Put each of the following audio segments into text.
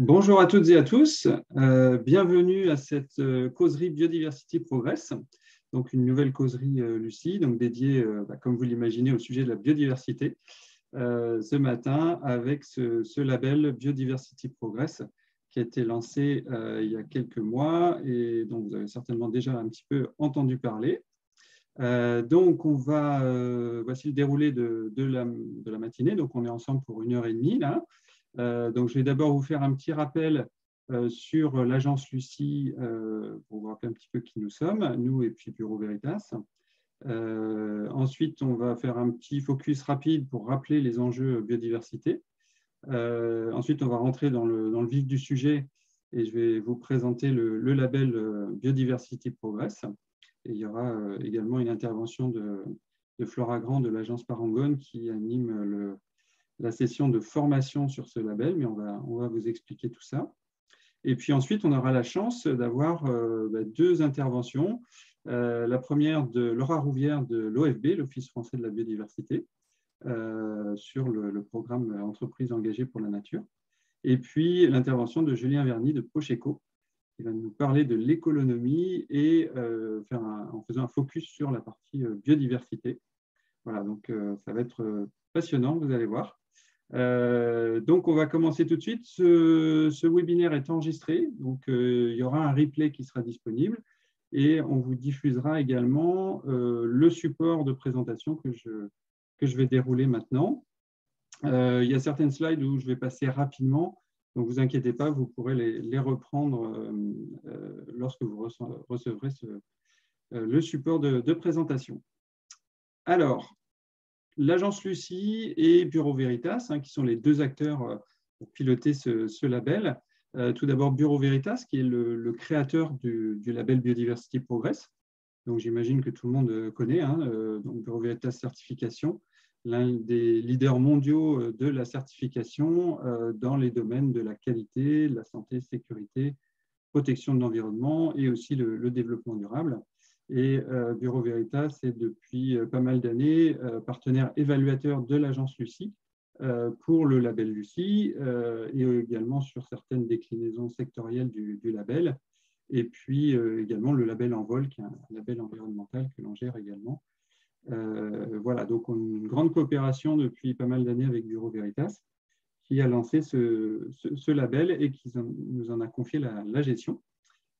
Bonjour à toutes et à tous, bienvenue à cette causerie Biodiversity Progress, donc une nouvelle causerie Lucie, donc dédiée, comme vous l'imaginez, au sujet de la biodiversité, ce matin avec ce label Biodiversity Progress qui a été lancé il y a quelques mois et dont vous avez certainement déjà un petit peu entendu parler. Donc, voici le déroulé de la matinée, donc on est ensemble pour 1h30 là. Donc, je vais d'abord vous faire un petit rappel sur l'agence Lucie pour voir un petit peu qui nous sommes, nous et puis Bureau Veritas. Ensuite, on va faire un petit focus rapide pour rappeler les enjeux biodiversité. Ensuite, on va rentrer dans le vif du sujet et je vais vous présenter le label Biodiversity Progress. Et il y aura également une intervention de Flora Grand de l'agence Parangone qui anime la session de formation sur ce label, mais on va vous expliquer tout ça. Et puis ensuite, on aura la chance d'avoir deux interventions. La première de Laura Rouvière de l'OFB, l'Office français de la biodiversité, sur le programme Entreprises engagées pour la nature. Et puis l'intervention de Julien Verny de Procheco, qui va nous parler de l'économie et en faisant un focus sur la partie biodiversité. Voilà, donc ça va être passionnant, vous allez voir. Donc, on va commencer tout de suite. Ce webinaire est enregistré, donc il y aura un replay qui sera disponible et on vous diffusera également le support de présentation que je vais dérouler maintenant. Il y a certaines slides où je vais passer rapidement, donc ne vous inquiétez pas, vous pourrez les reprendre lorsque vous recevrez le support de présentation. Alors, l'agence Lucie et Bureau Veritas, qui sont les deux acteurs pour piloter ce label. Tout d'abord, Bureau Veritas, qui est le créateur du label Biodiversity Progress. Donc, j'imagine que tout le monde connaît, donc Bureau Veritas Certification, l'un des leaders mondiaux de la certification dans les domaines de la qualité, de la santé, sécurité, protection de l'environnement et aussi le développement durable. Et Bureau Veritas est depuis pas mal d'années partenaire évaluateur de l'agence Lucie pour le label Lucie et également sur certaines déclinaisons sectorielles du label. Et puis également le label Envol, qui est un label environnemental que l'on gère également. Voilà, donc on a une grande coopération depuis pas mal d'années avec Bureau Veritas, qui a lancé ce label et qui nous en a confié la gestion.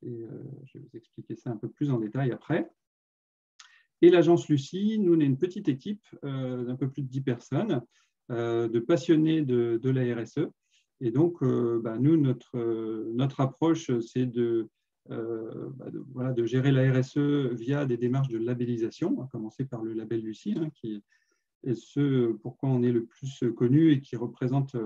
Et je vais vous expliquer ça un peu plus en détail après. Et l'agence Lucie, nous, on est une petite équipe d'un peu plus de 10 personnes, de passionnés de la RSE. Et donc, nous, notre approche, c'est de gérer la RSE via des démarches de labellisation, à commencer par le label Lucie, qui est ce pourquoi on est le plus connu et qui représente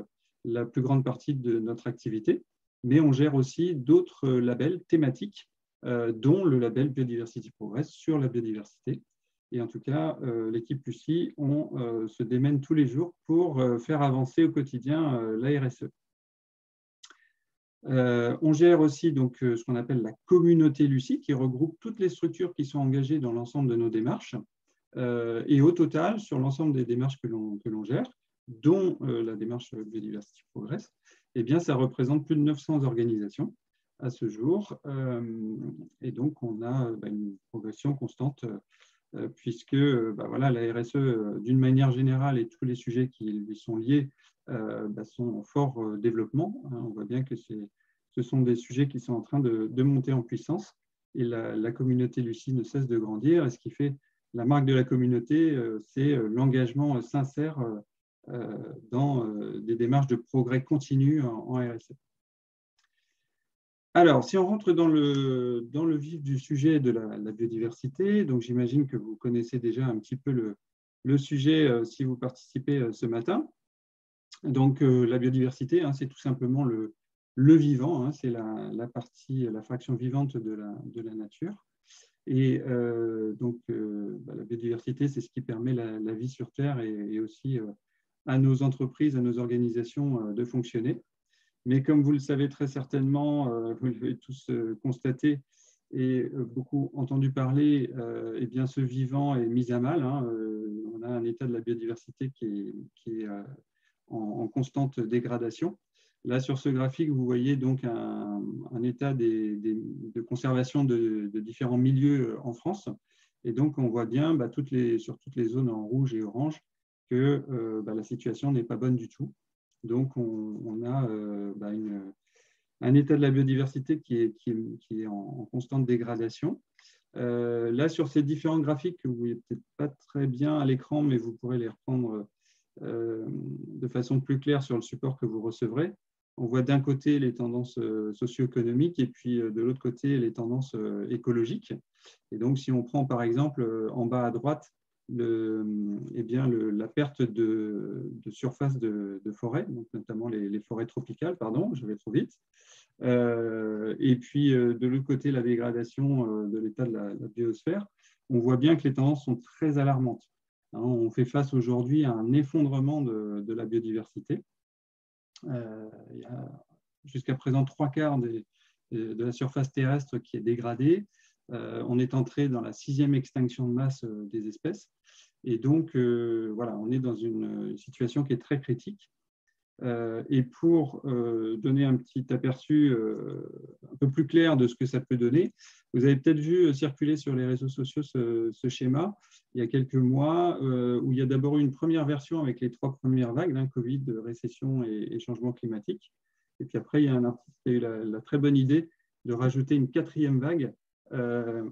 la plus grande partie de notre activité. Mais on gère aussi d'autres labels thématiques, dont le label Biodiversity Progress sur la biodiversité. Et en tout cas, l'équipe Lucie, on se démène tous les jours pour faire avancer au quotidien la RSE. On gère aussi donc, ce qu'on appelle la communauté Lucie, qui regroupe toutes les structures qui sont engagées dans l'ensemble de nos démarches. Et au total, sur l'ensemble des démarches que l'on gère, dont la démarche Biodiversity Progress, eh bien, ça représente plus de 900 organisations à ce jour. Et donc, on a une progression constante puisque la RSE, d'une manière générale, et tous les sujets qui lui sont liés sont en fort développement. On voit bien que ce sont des sujets qui sont en train de monter en puissance et la communauté Lucie ne cesse de grandir. Et ce qui fait la marque de la communauté, c'est l'engagement sincère dans des démarches de progrès continu en RSE. Alors, si on rentre dans le vif du sujet de la biodiversité, donc j'imagine que vous connaissez déjà un petit peu le sujet si vous participez ce matin. Donc, la biodiversité, c'est tout simplement le vivant, c'est la fraction vivante de la nature. Et la biodiversité, c'est ce qui permet la vie sur Terre et aussi à nos entreprises, à nos organisations de fonctionner. Mais comme vous le savez très certainement, vous l'avez tous constaté et beaucoup entendu parler, eh bien, ce vivant est mis à mal. On a un état de la biodiversité qui est en constante dégradation. Là, sur ce graphique, vous voyez donc un état de conservation de différents milieux en France. Et donc, on voit bien sur toutes les zones en rouge et orange que la situation n'est pas bonne du tout. Donc, on a un état de la biodiversité qui est en constante dégradation. Là, sur ces différents graphiques, que vous ne voyez peut-être pas très bien à l'écran, mais vous pourrez les reprendre de façon plus claire sur le support que vous recevrez. On voit d'un côté les tendances socio-économiques et puis de l'autre côté les tendances écologiques. Et donc, si on prend par exemple en bas à droite la perte de surface de forêt, donc notamment les forêts tropicales, pardon, je vais trop vite. Et puis de l'autre côté, la dégradation de l'état de la biosphère, on voit bien que les tendances sont très alarmantes. On fait face aujourd'hui à un effondrement de la biodiversité. Il y a jusqu'à présent 3/4 de la surface terrestre qui est dégradée. On est entré dans la 6e extinction de masse des espèces. Et donc, voilà, on est dans une situation qui est très critique. Et pour donner un petit aperçu un peu plus clair de ce que ça peut donner, vous avez peut-être vu circuler sur les réseaux sociaux ce schéma il y a quelques mois, où il y a d'abord eu une première version avec les 3 premières vagues, Covid, récession et changement climatique. Et puis après, il y a un artiste qui a eu la très bonne idée de rajouter une 4e vague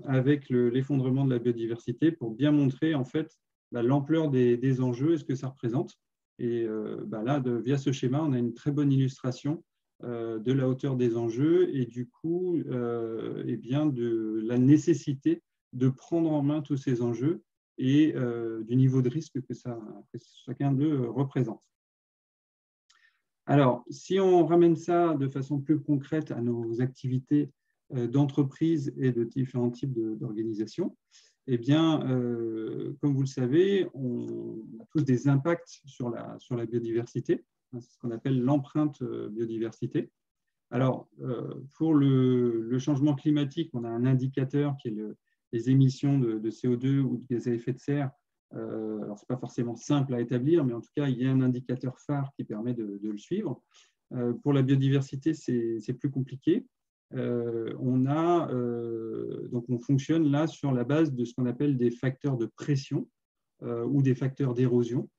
avec l'effondrement de la biodiversité pour bien montrer en fait l'ampleur des enjeux et ce que ça représente. Et là, via ce schéma, on a une très bonne illustration de la hauteur des enjeux et du coup, de la nécessité de prendre en main tous ces enjeux et du niveau de risque que chacun d'eux représente. Alors, si on ramène ça de façon plus concrète à nos activités d'entreprise et de différents types d'organisations, eh bien, comme vous le savez, on a tous des impacts sur la biodiversité. C'est ce qu'on appelle l'empreinte biodiversité. Alors, pour le changement climatique, on a un indicateur qui est les émissions de CO2 ou de gaz à effet de serre. Alors, ce n'est pas forcément simple à établir, mais en tout cas, il y a un indicateur phare qui permet de le suivre. Pour la biodiversité, c'est plus compliqué. Donc on fonctionne là sur la base de ce qu'on appelle des facteurs de pression ou des facteurs d'érosion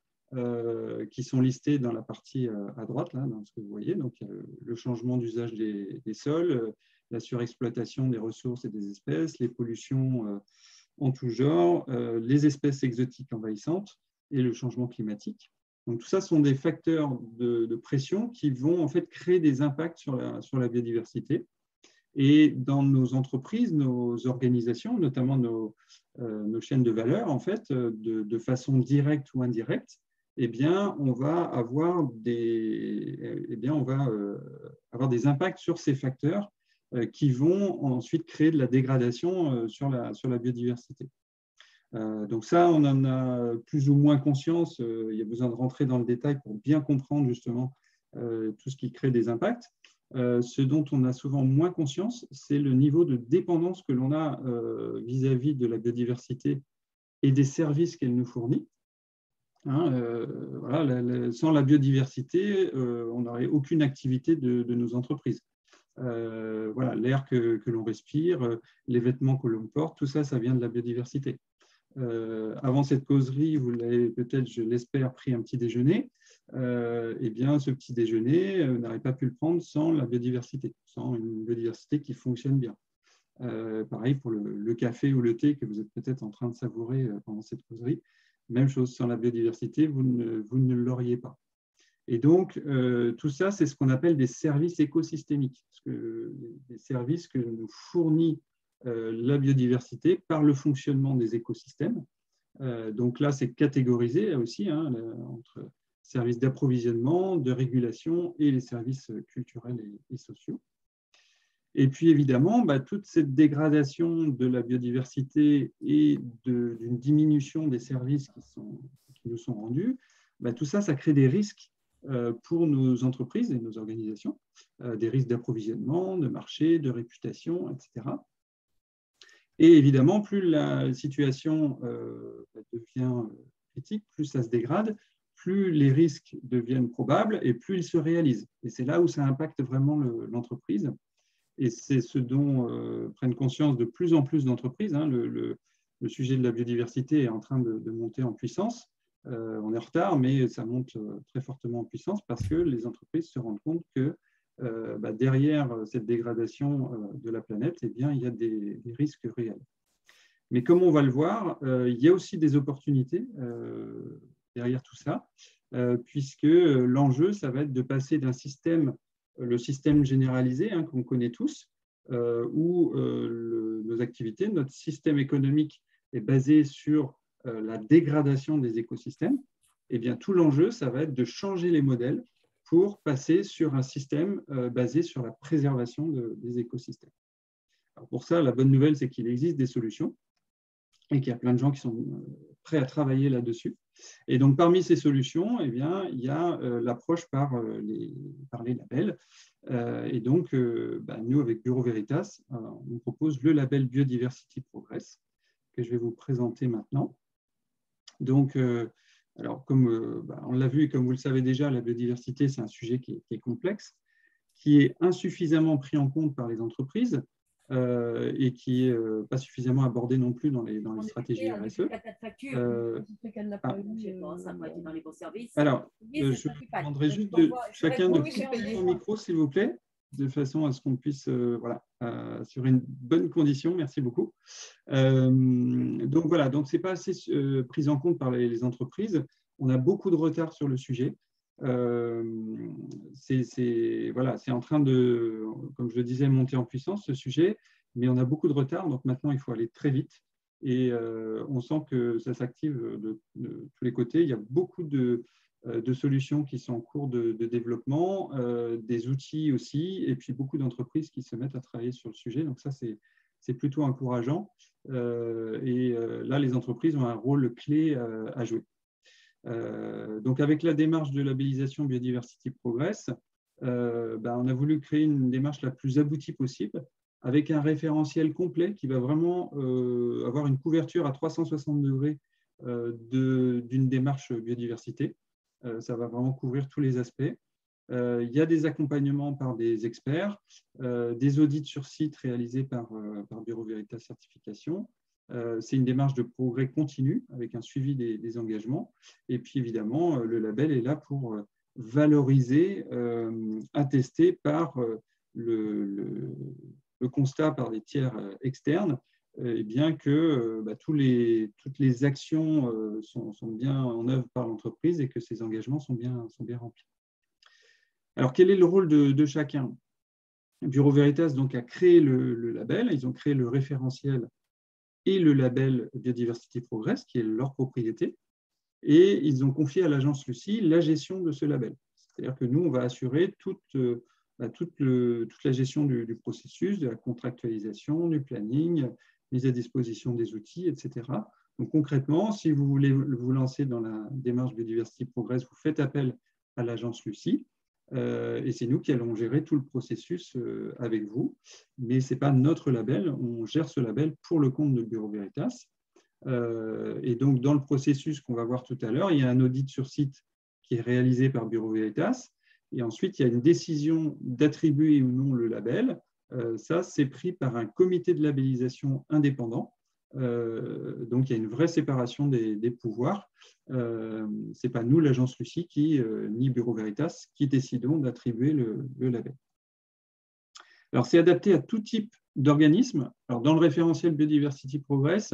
qui sont listés dans la partie à droite, là, dans ce que vous voyez. Donc, il y a le changement d'usage des sols, la surexploitation des ressources et des espèces, les pollutions en tout genre, les espèces exotiques envahissantes et le changement climatique. Donc, tout ça sont des facteurs de pression qui vont en fait créer des impacts sur la biodiversité. Et dans nos entreprises, nos organisations, notamment nos chaînes de valeur, en fait, de façon directe ou indirecte, eh bien, on va avoir des impacts sur ces facteurs qui vont ensuite créer de la dégradation sur la biodiversité. Donc ça, on en a plus ou moins conscience. Il y a besoin de rentrer dans le détail pour bien comprendre justement tout ce qui crée des impacts. Ce dont on a souvent moins conscience, c'est le niveau de dépendance que l'on a vis-à-vis de la biodiversité et des services qu'elle nous fournit. Sans la biodiversité, on n'aurait aucune activité de nos entreprises. L'air que l'on respire, les vêtements que l'on porte, tout ça, ça vient de la biodiversité. Avant cette causerie, vous l'avez peut-être, je l'espère, pris un petit déjeuner. Eh bien, ce petit déjeuner, vous n'aurez pas pu le prendre sans la biodiversité, sans une biodiversité qui fonctionne bien. Pareil pour le café ou le thé que vous êtes peut-être en train de savourer pendant cette causerie. Même chose, sans la biodiversité, vous ne l'auriez pas. Et donc, tout ça, c'est ce qu'on appelle des services écosystémiques, des services que nous fournit la biodiversité par le fonctionnement des écosystèmes. Donc là, c'est catégorisé aussi entre services d'approvisionnement, de régulation et les services culturels et sociaux. Et puis évidemment, toute cette dégradation de la biodiversité et d'une diminution des services qui nous sont rendus, tout ça, ça crée des risques pour nos entreprises et nos organisations, des risques d'approvisionnement, de marché, de réputation, etc. Et évidemment, plus la situation devient critique, plus ça se dégrade, plus les risques deviennent probables et plus ils se réalisent. Et c'est là où ça impacte vraiment l'entreprise. Et c'est ce dont prennent conscience de plus en plus d'entreprises. Hein. Le sujet de la biodiversité est en train de monter en puissance. On est en retard, mais ça monte très fortement en puissance parce que les entreprises se rendent compte que derrière cette dégradation de la planète, eh bien, il y a des risques réels. Mais comme on va le voir, il y a aussi des opportunités derrière tout ça, puisque l'enjeu, ça va être de passer d'un système, le système généralisé hein, qu'on connaît tous, où nos activités, notre système économique est basé sur la dégradation des écosystèmes. Eh bien, tout l'enjeu, ça va être de changer les modèles pour passer sur un système basé sur la préservation des écosystèmes. Alors pour ça, la bonne nouvelle, c'est qu'il existe des solutions et qu'il y a plein de gens qui sont prêts à travailler là-dessus. Et donc, parmi ces solutions, eh bien, il y a l'approche par les labels. Et donc, nous, avec Bureau Veritas, on propose le label Biodiversity Progress, que je vais vous présenter maintenant. Donc, alors, comme on l'a vu et comme vous le savez déjà, la biodiversité, c'est un sujet qui est complexe, qui est insuffisamment pris en compte par les entreprises, et qui n'est pas suffisamment abordé non plus dans les stratégies RSE. Alors, je vous demanderai juste chacun de couper son micro, s'il vous plaît, de façon à ce qu'on puisse sur une bonne condition. Merci beaucoup. Donc voilà, donc c'est pas assez pris en compte par les entreprises. On a beaucoup de retard sur le sujet. C'est en train de, comme je le disais, monter en puissance ce sujet, mais on a beaucoup de retard, donc maintenant il faut aller très vite et on sent que ça s'active de tous les côtés. Il y a beaucoup de solutions qui sont en cours de développement, des outils aussi, et puis beaucoup d'entreprises qui se mettent à travailler sur le sujet, donc ça c'est plutôt encourageant et là les entreprises ont un rôle clé à jouer. Donc, avec la démarche de labellisation Biodiversity Progress, on a voulu créer une démarche la plus aboutie possible, avec un référentiel complet qui va vraiment avoir une couverture à 360 degrés d'une démarche biodiversité. Ça va vraiment couvrir tous les aspects. Il y a des accompagnements par des experts, des audits sur site réalisés par Bureau Veritas Certification. C'est une démarche de progrès continu avec un suivi des engagements. Et puis évidemment, le label est là pour valoriser, attester par le constat par des tiers externes, et bien que toutes les actions sont bien en œuvre par l'entreprise et que ces engagements sont bien remplis. Alors, quel est le rôle de chacun? Bureau Veritas donc, a créé le label, ils ont créé le référentiel et le label Biodiversity Progress, qui est leur propriété, et ils ont confié à l'agence Lucie la gestion de ce label. C'est-à-dire que nous, on va assurer toute la gestion du processus, de la contractualisation, du planning, mise à disposition des outils, etc. Donc concrètement, si vous voulez vous lancer dans la démarche Biodiversity Progress, vous faites appel à l'agence Lucie. Et c'est nous qui allons gérer tout le processus avec vous. Mais ce n'est pas notre label, on gère ce label pour le compte de Bureau Veritas. Et donc, dans le processus qu'on va voir tout à l'heure, il y a un audit sur site qui est réalisé par Bureau Veritas. Et ensuite, il y a une décision d'attribuer ou non le label. Ça, c'est pris par un comité de labellisation indépendant. Donc, il y a une vraie séparation des pouvoirs. Ce n'est pas nous, l'agence Lucie, ni Bureau Veritas, qui décidons d'attribuer le label. Alors, c'est adapté à tout type d'organisme. Alors, dans le référentiel Biodiversity Progress,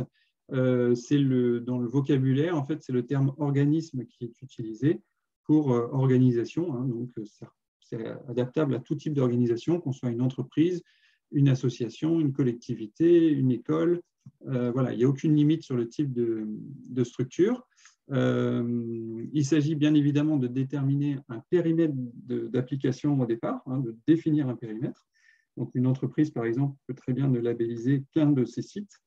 dans le vocabulaire, en fait, c'est le terme organisme qui est utilisé pour organisation. Hein, donc, c'est adaptable à tout type d'organisation, qu'on soit une entreprise, une association, une collectivité, une école. Voilà, il n'y a aucune limite sur le type de structure. Il s'agit bien évidemment de déterminer un périmètre d'application au départ, hein, de définir un périmètre. Donc, une entreprise, par exemple, peut très bien ne labelliser qu'un de ses sites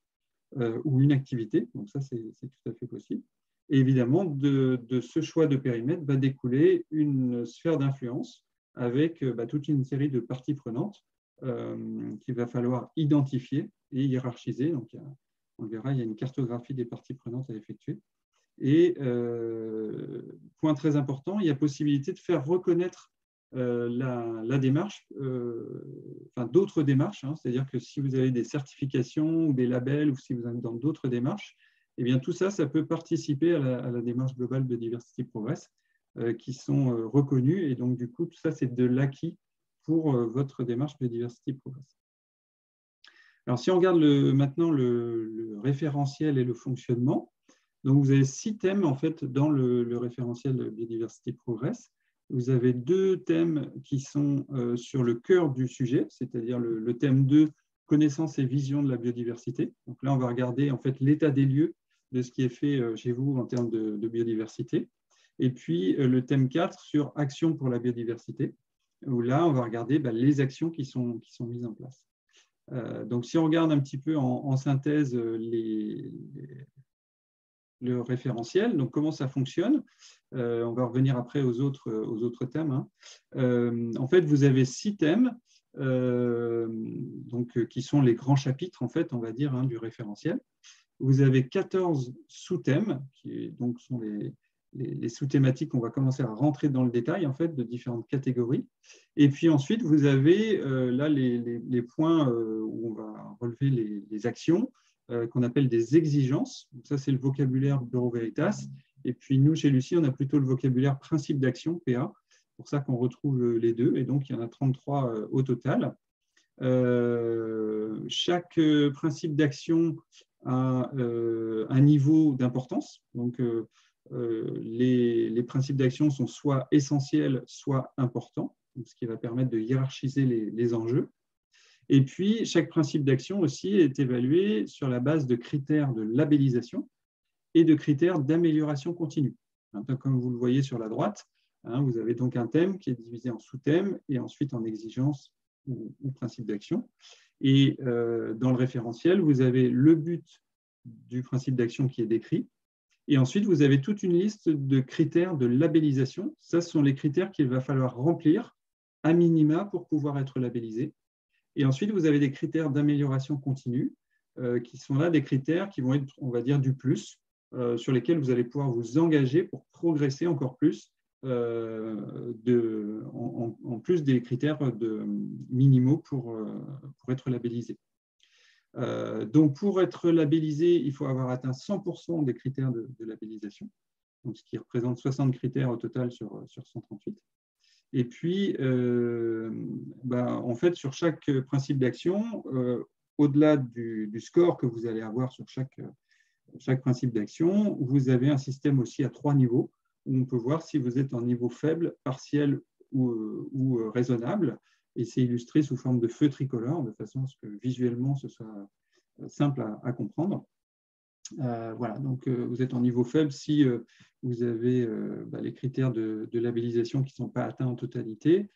ou une activité. Donc, ça, c'est tout à fait possible. Et évidemment, de ce choix de périmètre va découler une sphère d'influence avec toute une série de parties prenantes qu'il va falloir identifier et hiérarchiser. Donc, on le verra, il y a une cartographie des parties prenantes à effectuer. Et point très important, il y a possibilité de faire reconnaître la démarche, enfin d'autres démarches, hein, c'est-à-dire que si vous avez des certifications ou des labels ou si vous êtes dans d'autres démarches, eh bien tout ça, ça peut participer à la démarche globale Biodiversity Progress qui sont reconnus et donc du coup tout ça c'est de l'acquis pour votre démarche Biodiversity Progress. Alors si on regarde maintenant le référentiel et le fonctionnement, donc vous avez 6 thèmes en fait dans le référentiel Biodiversity Progress. Vous avez 2 thèmes qui sont sur le cœur du sujet, c'est-à-dire le thème 2, connaissance et vision de la biodiversité. Donc là, on va regarder en fait l'état des lieux de ce qui est fait chez vous en termes de biodiversité. Et puis le thème 4 sur action pour la biodiversité, où là, on va regarder les actions qui sont mises en place. Donc si on regarde un petit peu en synthèse le référentiel, donc comment ça fonctionne. On va revenir après aux autres thèmes. Hein. En fait, vous avez 6 thèmes donc, qui sont les grands chapitres, en fait, on va dire, hein, du référentiel. Vous avez 14 sous-thèmes, qui donc, sont les sous-thématiques. On va commencer à rentrer dans le détail, en fait, de différentes catégories. Et puis ensuite, vous avez là les points où on va relever les actions, qu'on appelle des exigences. Donc ça, c'est le vocabulaire Bureau Veritas. Et puis, nous, chez Lucie, on a plutôt le vocabulaire principe d'action, PA. C'est pour ça qu'on retrouve les deux. Et donc, il y en a 33 au total. Chaque principe d'action a un niveau d'importance. Donc, les principes d'action sont soit essentiels, soit importants, ce qui va permettre de hiérarchiser les enjeux. Et puis, chaque principe d'action aussi est évalué sur la base de critères de labellisation et de critères d'amélioration continue. Comme vous le voyez sur la droite, hein, vous avez donc un thème qui est divisé en sous-thèmes et ensuite en exigences ou principes d'action. Et dans le référentiel, vous avez le but du principe d'action qui est décrit. Et ensuite, vous avez toute une liste de critères de labellisation. Ça, ce sont les critères qu'il va falloir remplir à minima pour pouvoir être labellisé. Et ensuite, vous avez des critères d'amélioration continue qui sont là des critères qui vont être, on va dire, du plus, sur lesquels vous allez pouvoir vous engager pour progresser encore plus, en plus des critères minimaux pour être labellisé. Donc, pour être labellisé, il faut avoir atteint 100% des critères de labellisation, donc ce qui représente 60 critères au total sur 138. Et puis, en fait, sur chaque principe d'action, au-delà du score que vous allez avoir sur chaque principe d'action, vous avez un système aussi à 3 niveaux, où on peut voir si vous êtes en niveau faible, partiel ou raisonnable. Et c'est illustré sous forme de feu tricolore, de façon à ce que visuellement, ce soit simple à comprendre. Voilà, donc vous êtes en niveau faible si vous avez les critères de labellisation qui ne sont pas atteints en totalité.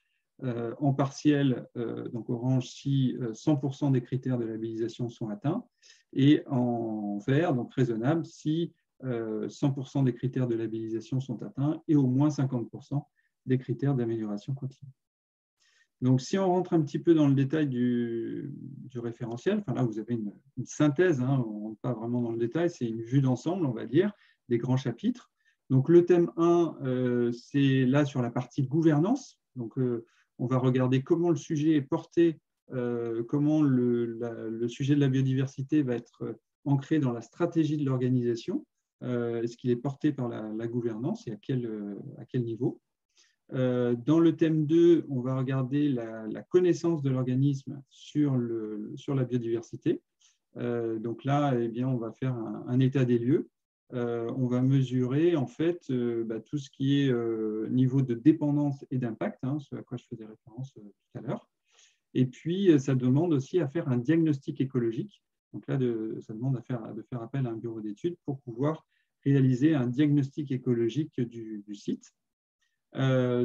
En partiel, donc orange, si 100% des critères de labellisation sont atteints. Et en vert, donc raisonnable, si 100% des critères de labellisation sont atteints et au moins 50% des critères d'amélioration continue. Donc, si on rentre un petit peu dans le détail du référentiel, enfin là, vous avez une synthèse, hein, on ne rentre pas vraiment dans le détail, c'est une vue d'ensemble, on va dire, des grands chapitres. Donc, le thème 1, c'est là sur la partie gouvernance. Donc, on va regarder comment le sujet est porté, comment le sujet de la biodiversité va être ancré dans la stratégie de l'organisation, est-ce qu'il est porté par la gouvernance et à quel niveau. Dans le thème 2, on va regarder la connaissance de l'organisme sur la biodiversité. Donc là, eh bien, on va faire un état des lieux. On va mesurer en fait tout ce qui est niveau de dépendance et d'impact, hein, ce à quoi je faisais référence tout à l'heure. Et puis, ça demande aussi à faire un diagnostic écologique. Donc là, ça demande de faire appel à un bureau d'études pour pouvoir réaliser un diagnostic écologique du site.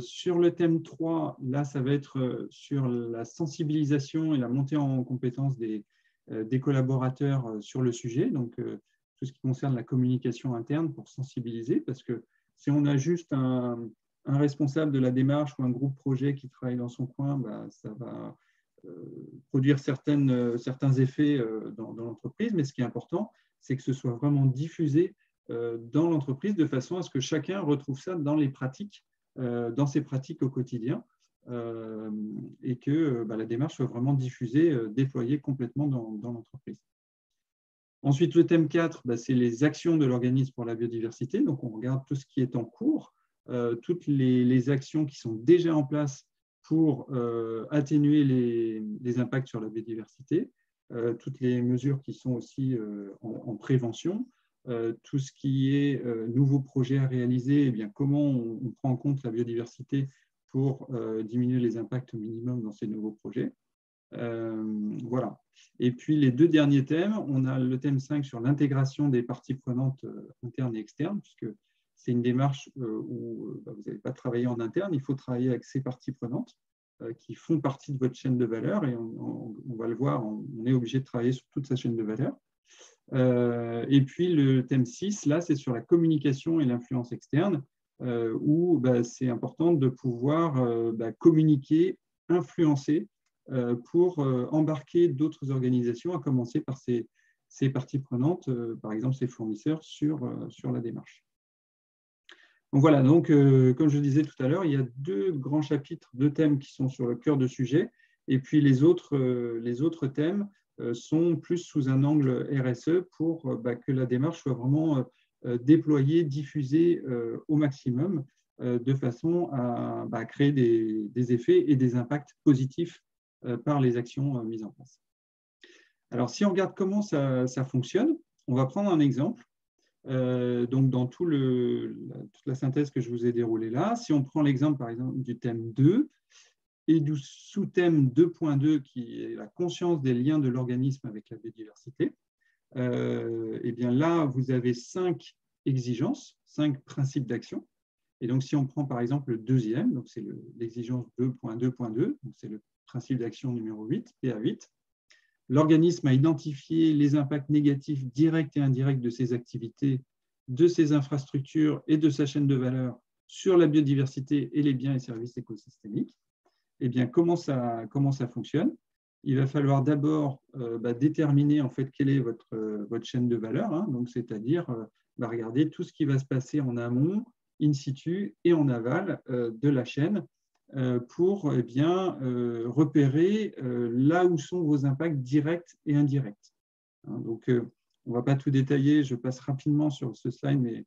Sur le thème 3, là, ça va être sur la sensibilisation et la montée en compétence des collaborateurs sur le sujet, donc tout ce qui concerne la communication interne pour sensibiliser, parce que si on a juste un responsable de la démarche ou un groupe projet qui travaille dans son coin, ça va produire certains effets dans l'entreprise, mais ce qui est important, c'est que ce soit vraiment diffusé dans l'entreprise de façon à ce que chacun retrouve ça dans les pratiques, dans ses pratiques au quotidien, et que la démarche soit vraiment diffusée, déployée complètement dans l'entreprise. Ensuite, le thème 4, c'est les actions de l'organisme pour la biodiversité. Donc, on regarde tout ce qui est en cours, toutes les actions qui sont déjà en place pour atténuer les impacts sur la biodiversité, toutes les mesures qui sont aussi en prévention, tout ce qui est nouveaux projets à réaliser, eh bien, comment on prend en compte la biodiversité pour diminuer les impacts au minimum dans ces nouveaux projets. Voilà. Et puis les deux derniers thèmes, on a le thème 5 sur l'intégration des parties prenantes internes et externes, puisque c'est une démarche où vous n'allez pas travailler en interne, il faut travailler avec ces parties prenantes qui font partie de votre chaîne de valeur, et on va le voir, on est obligé de travailler sur toute sa chaîne de valeur. Et puis le thème 6, là, c'est sur la communication et l'influence externe, où c'est important de pouvoir communiquer, influencer, pour embarquer d'autres organisations, à commencer par ces parties prenantes, par exemple ces fournisseurs, sur la démarche. Donc voilà, donc, comme je disais tout à l'heure, il y a deux grands chapitres, deux thèmes qui sont sur le cœur de sujet, et puis les autres thèmes sont plus sous un angle RSE pour que la démarche soit vraiment déployée, diffusée au maximum, de façon à créer des effets et des impacts positifs par les actions mises en place. Alors, si on regarde comment ça fonctionne, on va prendre un exemple. Donc, dans toute la synthèse que je vous ai déroulée là, si on prend l'exemple, par exemple, du thème 2 et du sous-thème 2.2, qui est la conscience des liens de l'organisme avec la biodiversité, et bien là, vous avez 5 exigences, 5 principes d'action. Et donc, si on prend par exemple le deuxième, donc c'est l'exigence 2.2.2, donc c'est le principe d'action numéro 8, PA8. L'organisme a identifié les impacts négatifs directs et indirects de ses activités, de ses infrastructures et de sa chaîne de valeur sur la biodiversité et les biens et services écosystémiques. Eh bien, comment ça fonctionne? Il va falloir d'abord déterminer en fait quelle est votre chaîne de valeur, hein, donc c'est-à-dire regarder tout ce qui va se passer en amont, in situ et en aval de la chaîne, pour repérer là où sont vos impacts directs et indirects. Donc, on ne va pas tout détailler, je passe rapidement sur ce slide, mais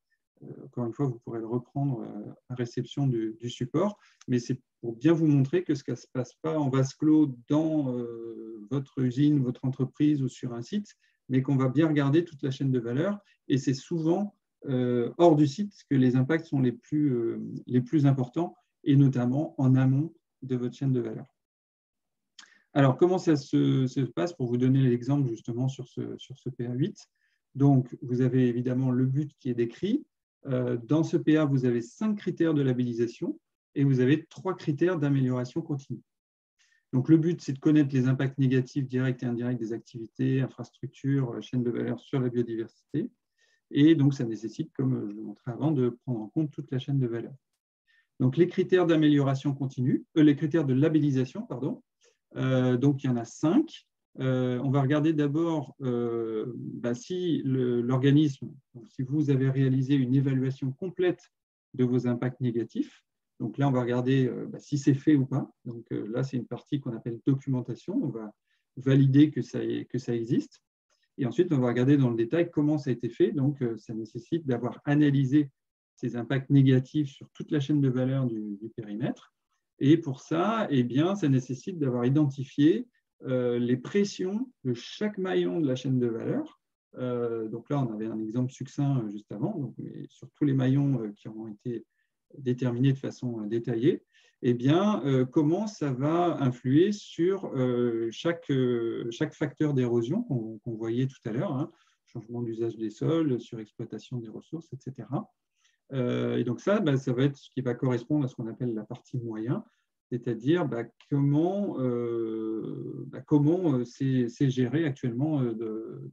encore une fois, vous pourrez le reprendre à réception du support. Mais c'est pour bien vous montrer que ce ne se passe pas en vase clos dans votre usine, votre entreprise ou sur un site, mais qu'on va bien regarder toute la chaîne de valeur. Et c'est souvent hors du site que les impacts sont les plus importants, et notamment en amont de votre chaîne de valeur. Alors, comment ça se passe pour vous donner l'exemple justement sur ce PA8? Donc, vous avez évidemment le but qui est décrit. Dans ce PA, vous avez 5 critères de labellisation et vous avez 3 critères d'amélioration continue. Donc, le but, c'est de connaître les impacts négatifs directs et indirects des activités, infrastructures, chaînes de valeur sur la biodiversité. Et donc, ça nécessite, comme je le montrais avant, de prendre en compte toute la chaîne de valeur. Donc, les critères d'amélioration continue, les critères de labellisation, pardon. Donc, il y en a 5. On va regarder d'abord si l'organisme, si vous avez réalisé une évaluation complète de vos impacts négatifs. Donc là, on va regarder si c'est fait ou pas. Donc là, c'est une partie qu'on appelle documentation. On va valider que ça existe. Et ensuite, on va regarder dans le détail comment ça a été fait. Donc, ça nécessite d'avoir analysé ces impacts négatifs sur toute la chaîne de valeur du périmètre. Et pour ça, eh bien, ça nécessite d'avoir identifié les pressions de chaque maillon de la chaîne de valeur. Donc là, on avait un exemple succinct juste avant, donc, mais sur tous les maillons qui ont été déterminés de façon détaillée, eh bien, comment ça va influer sur chaque facteur d'érosion qu'on voyait tout à l'heure, hein, changement d'usage des sols, surexploitation des ressources, etc. Et donc ça va être ce qui va correspondre à ce qu'on appelle la partie moyen, c'est-à-dire comment c'est géré actuellement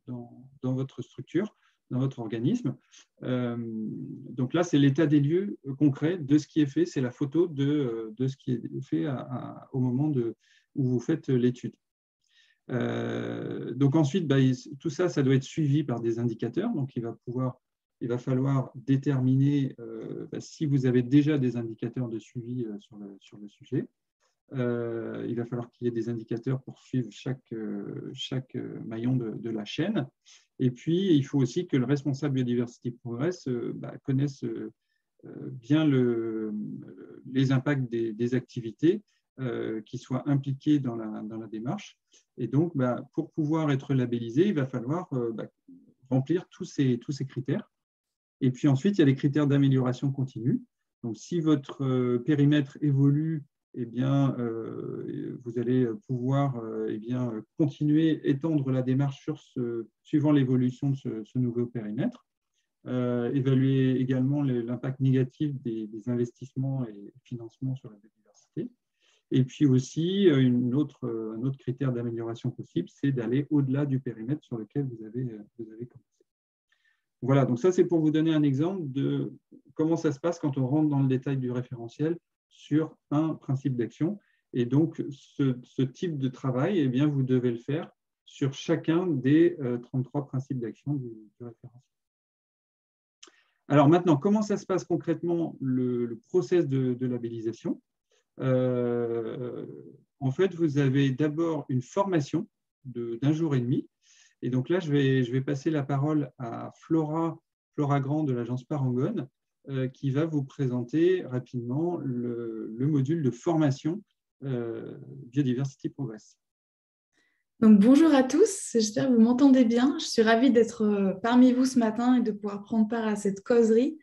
dans votre structure, dans votre organisme. Donc là, c'est l'état des lieux concret de ce qui est fait, c'est la photo de ce qui est fait au moment où vous faites l'étude. Donc ensuite, tout ça, ça doit être suivi par des indicateurs, donc il va pouvoir il va falloir déterminer si vous avez déjà des indicateurs de suivi sur le sujet. Il va falloir qu'il y ait des indicateurs pour suivre chaque maillon de la chaîne. Et puis, il faut aussi que le responsable Biodiversity Progress connaisse bien les impacts des activités qui soient impliquées dans la démarche. Et donc, pour pouvoir être labellisé, il va falloir remplir tous ces critères. Et puis ensuite, il y a les critères d'amélioration continue. Donc, si votre périmètre évolue, eh bien, vous allez pouvoir continuer, étendre la démarche suivant l'évolution de ce nouveau périmètre. Évaluer également l'impact négatif des investissements et financements sur la biodiversité. Et puis aussi, un autre critère d'amélioration possible, c'est d'aller au-delà du périmètre sur lequel vous avez commencé. Voilà, donc ça, c'est pour vous donner un exemple de comment ça se passe quand on rentre dans le détail du référentiel sur un principe d'action. Et donc, ce type de travail, eh bien, vous devez le faire sur chacun des 33 principes d'action du référentiel. Alors maintenant, comment ça se passe concrètement, le process de labellisation? En fait, vous avez d'abord une formation d'un jour et demi. Et donc là, je vais passer la parole à Flora Grand de l'agence Parangone, qui va vous présenter rapidement le module de formation Biodiversity Progress. Donc, bonjour à tous, j'espère que vous m'entendez bien. Je suis ravie d'être parmi vous ce matin et de pouvoir prendre part à cette causerie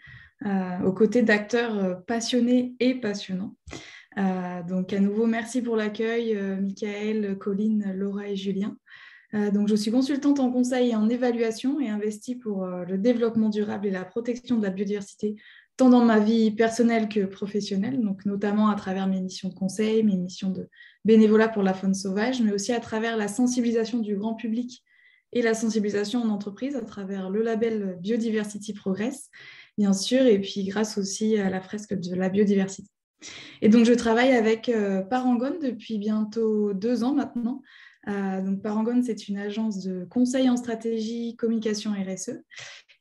aux côtés d'acteurs passionnés et passionnants. Donc, à nouveau, merci pour l'accueil, Michael, Colline, Laura et Julien. Donc, je suis consultante en conseil et en évaluation et investie pour le développement durable et la protection de la biodiversité, tant dans ma vie personnelle que professionnelle, donc notamment à travers mes missions de conseil, mes missions de bénévolat pour la faune sauvage, mais aussi à travers la sensibilisation du grand public et la sensibilisation en entreprise à travers le label Biodiversity Progress, bien sûr, et puis grâce aussi à la fresque de la biodiversité. Et donc, je travaille avec Parangone depuis bientôt 2 ans maintenant. Donc, Parangone, c'est une agence de conseil en stratégie, communication RSE.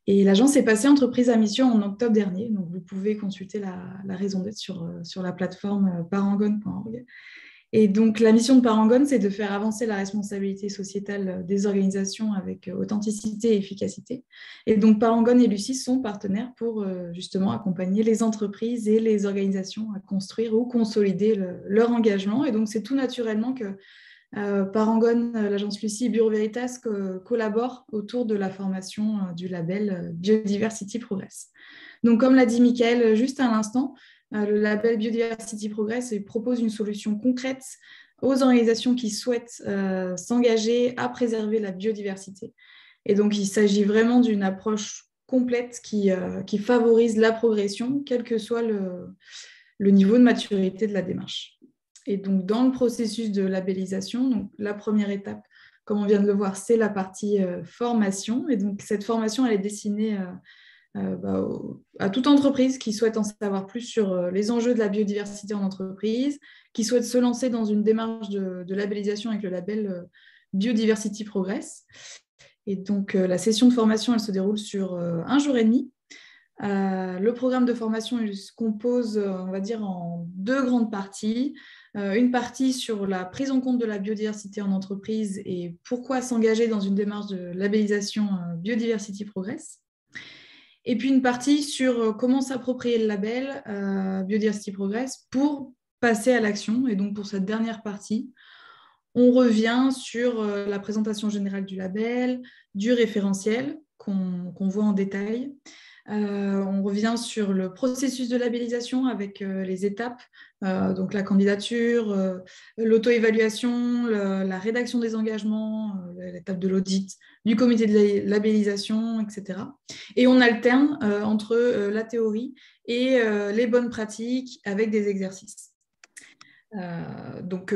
Et l'agence est passée entreprise à mission en octobre dernier. Donc, vous pouvez consulter la raison d'être sur la plateforme parangone.org. Et donc, la mission de Parangone, c'est de faire avancer la responsabilité sociétale des organisations avec authenticité et efficacité. Et donc, Parangone et Lucie sont partenaires pour justement accompagner les entreprises et les organisations à construire ou consolider leur engagement. Et donc, c'est tout naturellement que Parangone, l'agence Lucie et Bureau Veritas collaborent autour de la formation du label Biodiversity Progress. Donc, comme l'a dit Michael juste à l'instant, le label Biodiversity Progress propose une solution concrète aux organisations qui souhaitent s'engager à préserver la biodiversité. Et donc, il s'agit vraiment d'une approche complète qui favorise la progression, quel que soit le niveau de maturité de la démarche. Et donc, dans le processus de labellisation, donc, la première étape, comme on vient de le voir, c'est la partie formation. Et donc, cette formation, elle est destinée à toute entreprise qui souhaite en savoir plus sur les enjeux de la biodiversité en entreprise, qui souhaite se lancer dans une démarche de labellisation avec le label Biodiversity Progress. Et donc, la session de formation, elle se déroule sur 1 jour et demi. Le programme de formation il se compose, on va dire, en 2 grandes parties. Une partie sur la prise en compte de la biodiversité en entreprise et pourquoi s'engager dans une démarche de labellisation Biodiversity Progress. Et puis une partie sur comment s'approprier le label Biodiversity Progress pour passer à l'action. Et donc pour cette dernière partie, on revient sur la présentation générale du label, du référentiel qu'on voit en détail. On revient sur le processus de labellisation avec les étapes, donc la candidature, l'auto-évaluation, la rédaction des engagements, l'étape de l'audit, du comité de labellisation, etc. Et on alterne entre la théorie et les bonnes pratiques avec des exercices. Donc,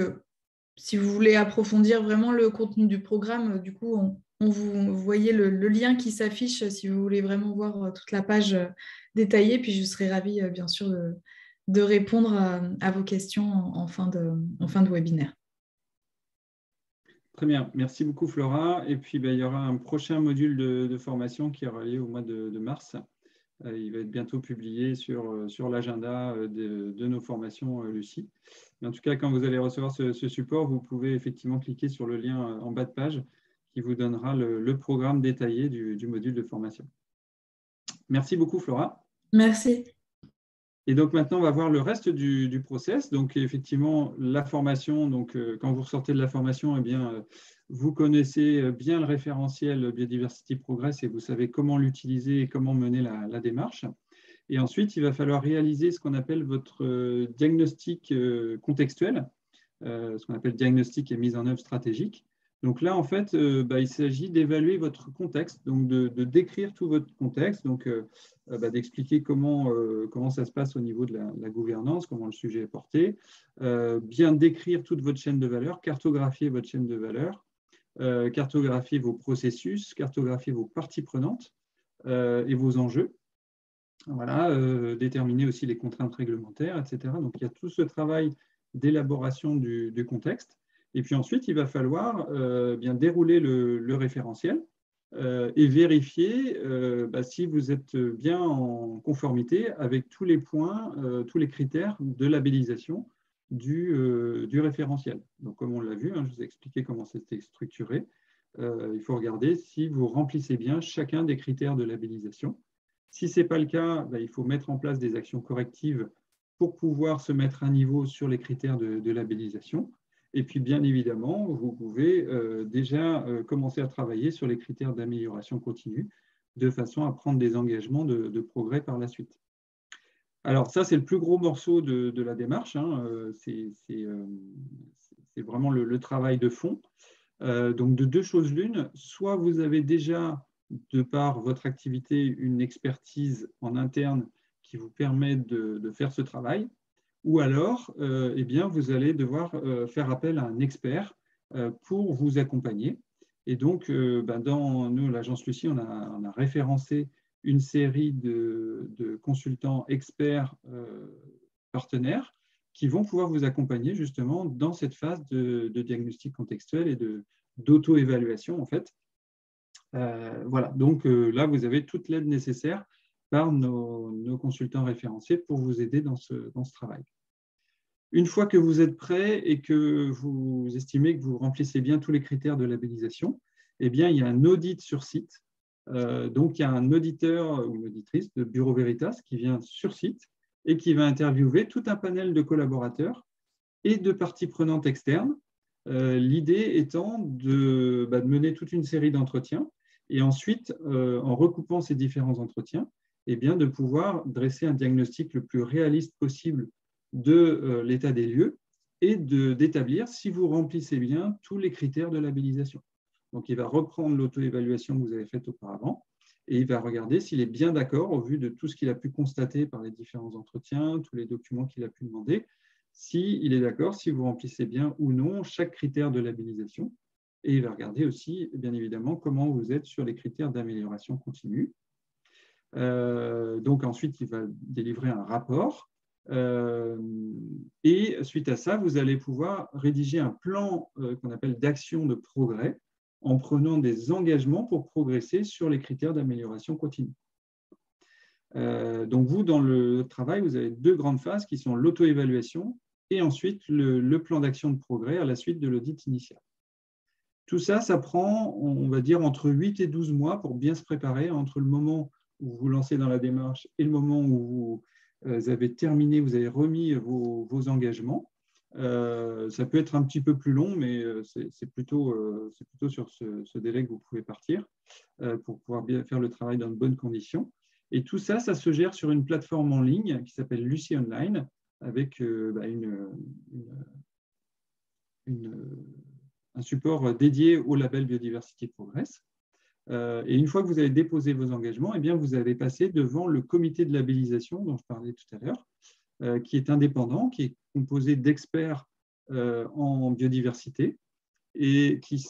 si vous voulez approfondir vraiment le contenu du programme, du coup, vous voyez le lien qui s'affiche si vous voulez vraiment voir toute la page détaillée. Puis je serai ravie, bien sûr, de répondre à vos questions en fin de webinaire. Très bien, merci beaucoup Flora. Et puis, il y aura un prochain module de formation qui aura lieu au mois de mars. Il va être bientôt publié sur l'agenda de nos formations Lucie. Mais en tout cas, quand vous allez recevoir ce support, vous pouvez effectivement cliquer sur le lien en bas de page qui vous donnera le programme détaillé du module de formation. Merci beaucoup Flora. Merci. Et donc maintenant, on va voir le reste du process. Donc effectivement, la formation, donc, quand vous ressortez de la formation, eh bien, vous connaissez bien le référentiel Biodiversity Progress et vous savez comment l'utiliser et comment mener la démarche. Et ensuite, il va falloir réaliser ce qu'on appelle votre diagnostic contextuel, ce qu'on appelle diagnostic et mise en œuvre stratégique. Donc là, en fait, il s'agit d'évaluer votre contexte, donc de décrire tout votre contexte, donc d'expliquer comment ça se passe au niveau de la gouvernance, comment le sujet est porté, bien décrire toute votre chaîne de valeur, cartographier votre chaîne de valeur, cartographier vos processus, cartographier vos parties prenantes et vos enjeux. Voilà, déterminer aussi les contraintes réglementaires, etc. Donc, il y a tout ce travail d'élaboration du contexte. Et puis ensuite, il va falloir bien dérouler le référentiel et vérifier si vous êtes bien en conformité avec tous les points, tous les critères de labellisation du référentiel. Donc, comme on l'a vu, je vous ai expliqué comment c'était structuré. Il faut regarder si vous remplissez bien chacun des critères de labellisation. Si ce n'est pas le cas, il faut mettre en place des actions correctives pour pouvoir se mettre à niveau sur les critères de labellisation. Et puis, bien évidemment, vous pouvez déjà commencer à travailler sur les critères d'amélioration continue de façon à prendre des engagements de progrès par la suite. Alors, ça, c'est le plus gros morceau de la démarche. C'est vraiment le travail de fond. Donc, de deux choses l'une, soit vous avez déjà, de par votre activité, une expertise en interne qui vous permet de faire ce travail, ou alors bien, vous allez devoir faire appel à un expert pour vous accompagner. Et donc, dans nous, l'agence Lucie, on a référencé une série de consultants experts partenaires qui vont pouvoir vous accompagner justement dans cette phase de diagnostic contextuel et d'auto-évaluation en fait. Voilà, donc là, vous avez toute l'aide nécessaire par nos consultants référenciés pour vous aider dans ce travail. Une fois que vous êtes prêt et que vous estimez que vous remplissez bien tous les critères de labellisation, eh bien, il y a un audit sur site. Donc, il y a un auditeur ou une auditrice de Bureau Veritas qui vient sur site et qui va interviewer tout un panel de collaborateurs et de parties prenantes externes. L'idée étant de mener toute une série d'entretiens et ensuite, en recoupant ces différents entretiens, eh bien, de pouvoir dresser un diagnostic le plus réaliste possible de l'état des lieux et d'établir si vous remplissez bien tous les critères de labellisation. Donc, il va reprendre l'auto-évaluation que vous avez faite auparavant et il va regarder s'il est bien d'accord au vu de tout ce qu'il a pu constater par les différents entretiens, tous les documents qu'il a pu demander, s'il est d'accord, si vous remplissez bien ou non chaque critère de labellisation. Et il va regarder aussi, bien évidemment, comment vous êtes sur les critères d'amélioration continue. Donc, ensuite, il va délivrer un rapport. Et suite à ça, vous allez pouvoir rédiger un plan qu'on appelle d'action de progrès en prenant des engagements pour progresser sur les critères d'amélioration continue. Donc vous, dans le travail, vous avez deux grandes phases qui sont l'auto-évaluation et ensuite le plan d'action de progrès à la suite de l'audit initial. Tout ça, ça prend, on va dire, entre 8 et 12 mois pour bien se préparer entre le moment où vous vous lancez dans la démarche et le moment où vous avez terminé, vous avez remis vos engagements. Ça peut être un petit peu plus long, mais c'est plutôt sur ce délai que vous pouvez partir pour pouvoir bien faire le travail dans de bonnes conditions. Et tout ça, ça se gère sur une plateforme en ligne qui s'appelle Lucie Online avec un support dédié au label Biodiversity Progress. Et une fois que vous avez déposé vos engagements, eh bien, vous allez passer devant le comité de labellisation dont je parlais tout à l'heure, qui est indépendant, qui est composé d'experts en biodiversité et qui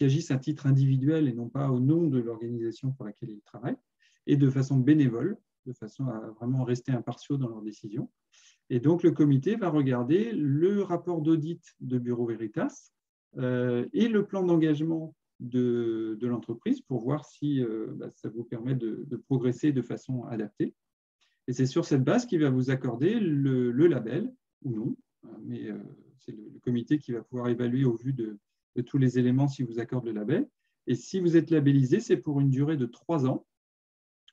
agissent à titre individuel et non pas au nom de l'organisation pour laquelle ils travaillent, et de façon bénévole, de façon à vraiment rester impartiaux dans leurs décisions. Et donc, le comité va regarder le rapport d'audit de Bureau Veritas, et le plan d'engagement de l'entreprise pour voir si ça vous permet de progresser de façon adaptée. Et c'est sur cette base qu'il va vous accorder le label ou non, mais c'est le comité qui va pouvoir évaluer au vu de tous les éléments si vous accorde le label. Et si vous êtes labellisé, c'est pour une durée de 3 ans,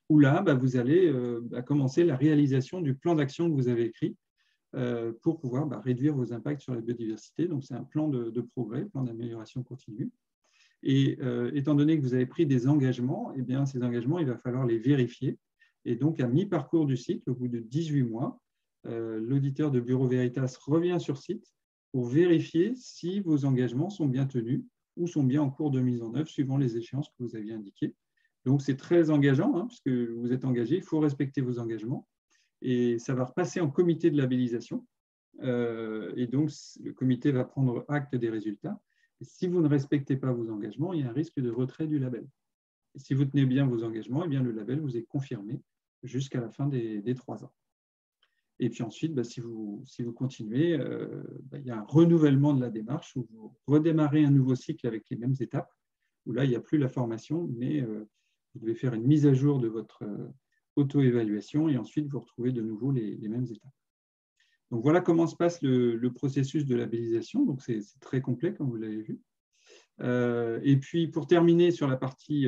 où là, vous allez commencer la réalisation du plan d'action que vous avez écrit pour pouvoir réduire vos impacts sur la biodiversité. Donc, c'est un plan de progrès, plan d'amélioration continue. Et étant donné que vous avez pris des engagements, eh bien, ces engagements, il va falloir les vérifier. Et donc, à mi-parcours du cycle, au bout de 18 mois, l'auditeur de Bureau Veritas revient sur site pour vérifier si vos engagements sont bien tenus ou sont bien en cours de mise en œuvre suivant les échéances que vous aviez indiquées. Donc, c'est très engageant, puisque vous êtes engagé, il faut respecter vos engagements. Et ça va repasser en comité de labellisation. Et donc, le comité va prendre acte des résultats. Et si vous ne respectez pas vos engagements, il y a un risque de retrait du label. Et si vous tenez bien vos engagements, eh bien, le label vous est confirmé jusqu'à la fin des 3 ans. Et puis ensuite, si vous continuez, il y a un renouvellement de la démarche où vous redémarrez un nouveau cycle avec les mêmes étapes, où là, il n'y a plus la formation, mais vous devez faire une mise à jour de votre auto-évaluation et ensuite vous retrouvez de nouveau les mêmes étapes. Donc voilà comment se passe le processus de labellisation. Donc c'est très complet, comme vous l'avez vu. Et puis pour terminer sur la partie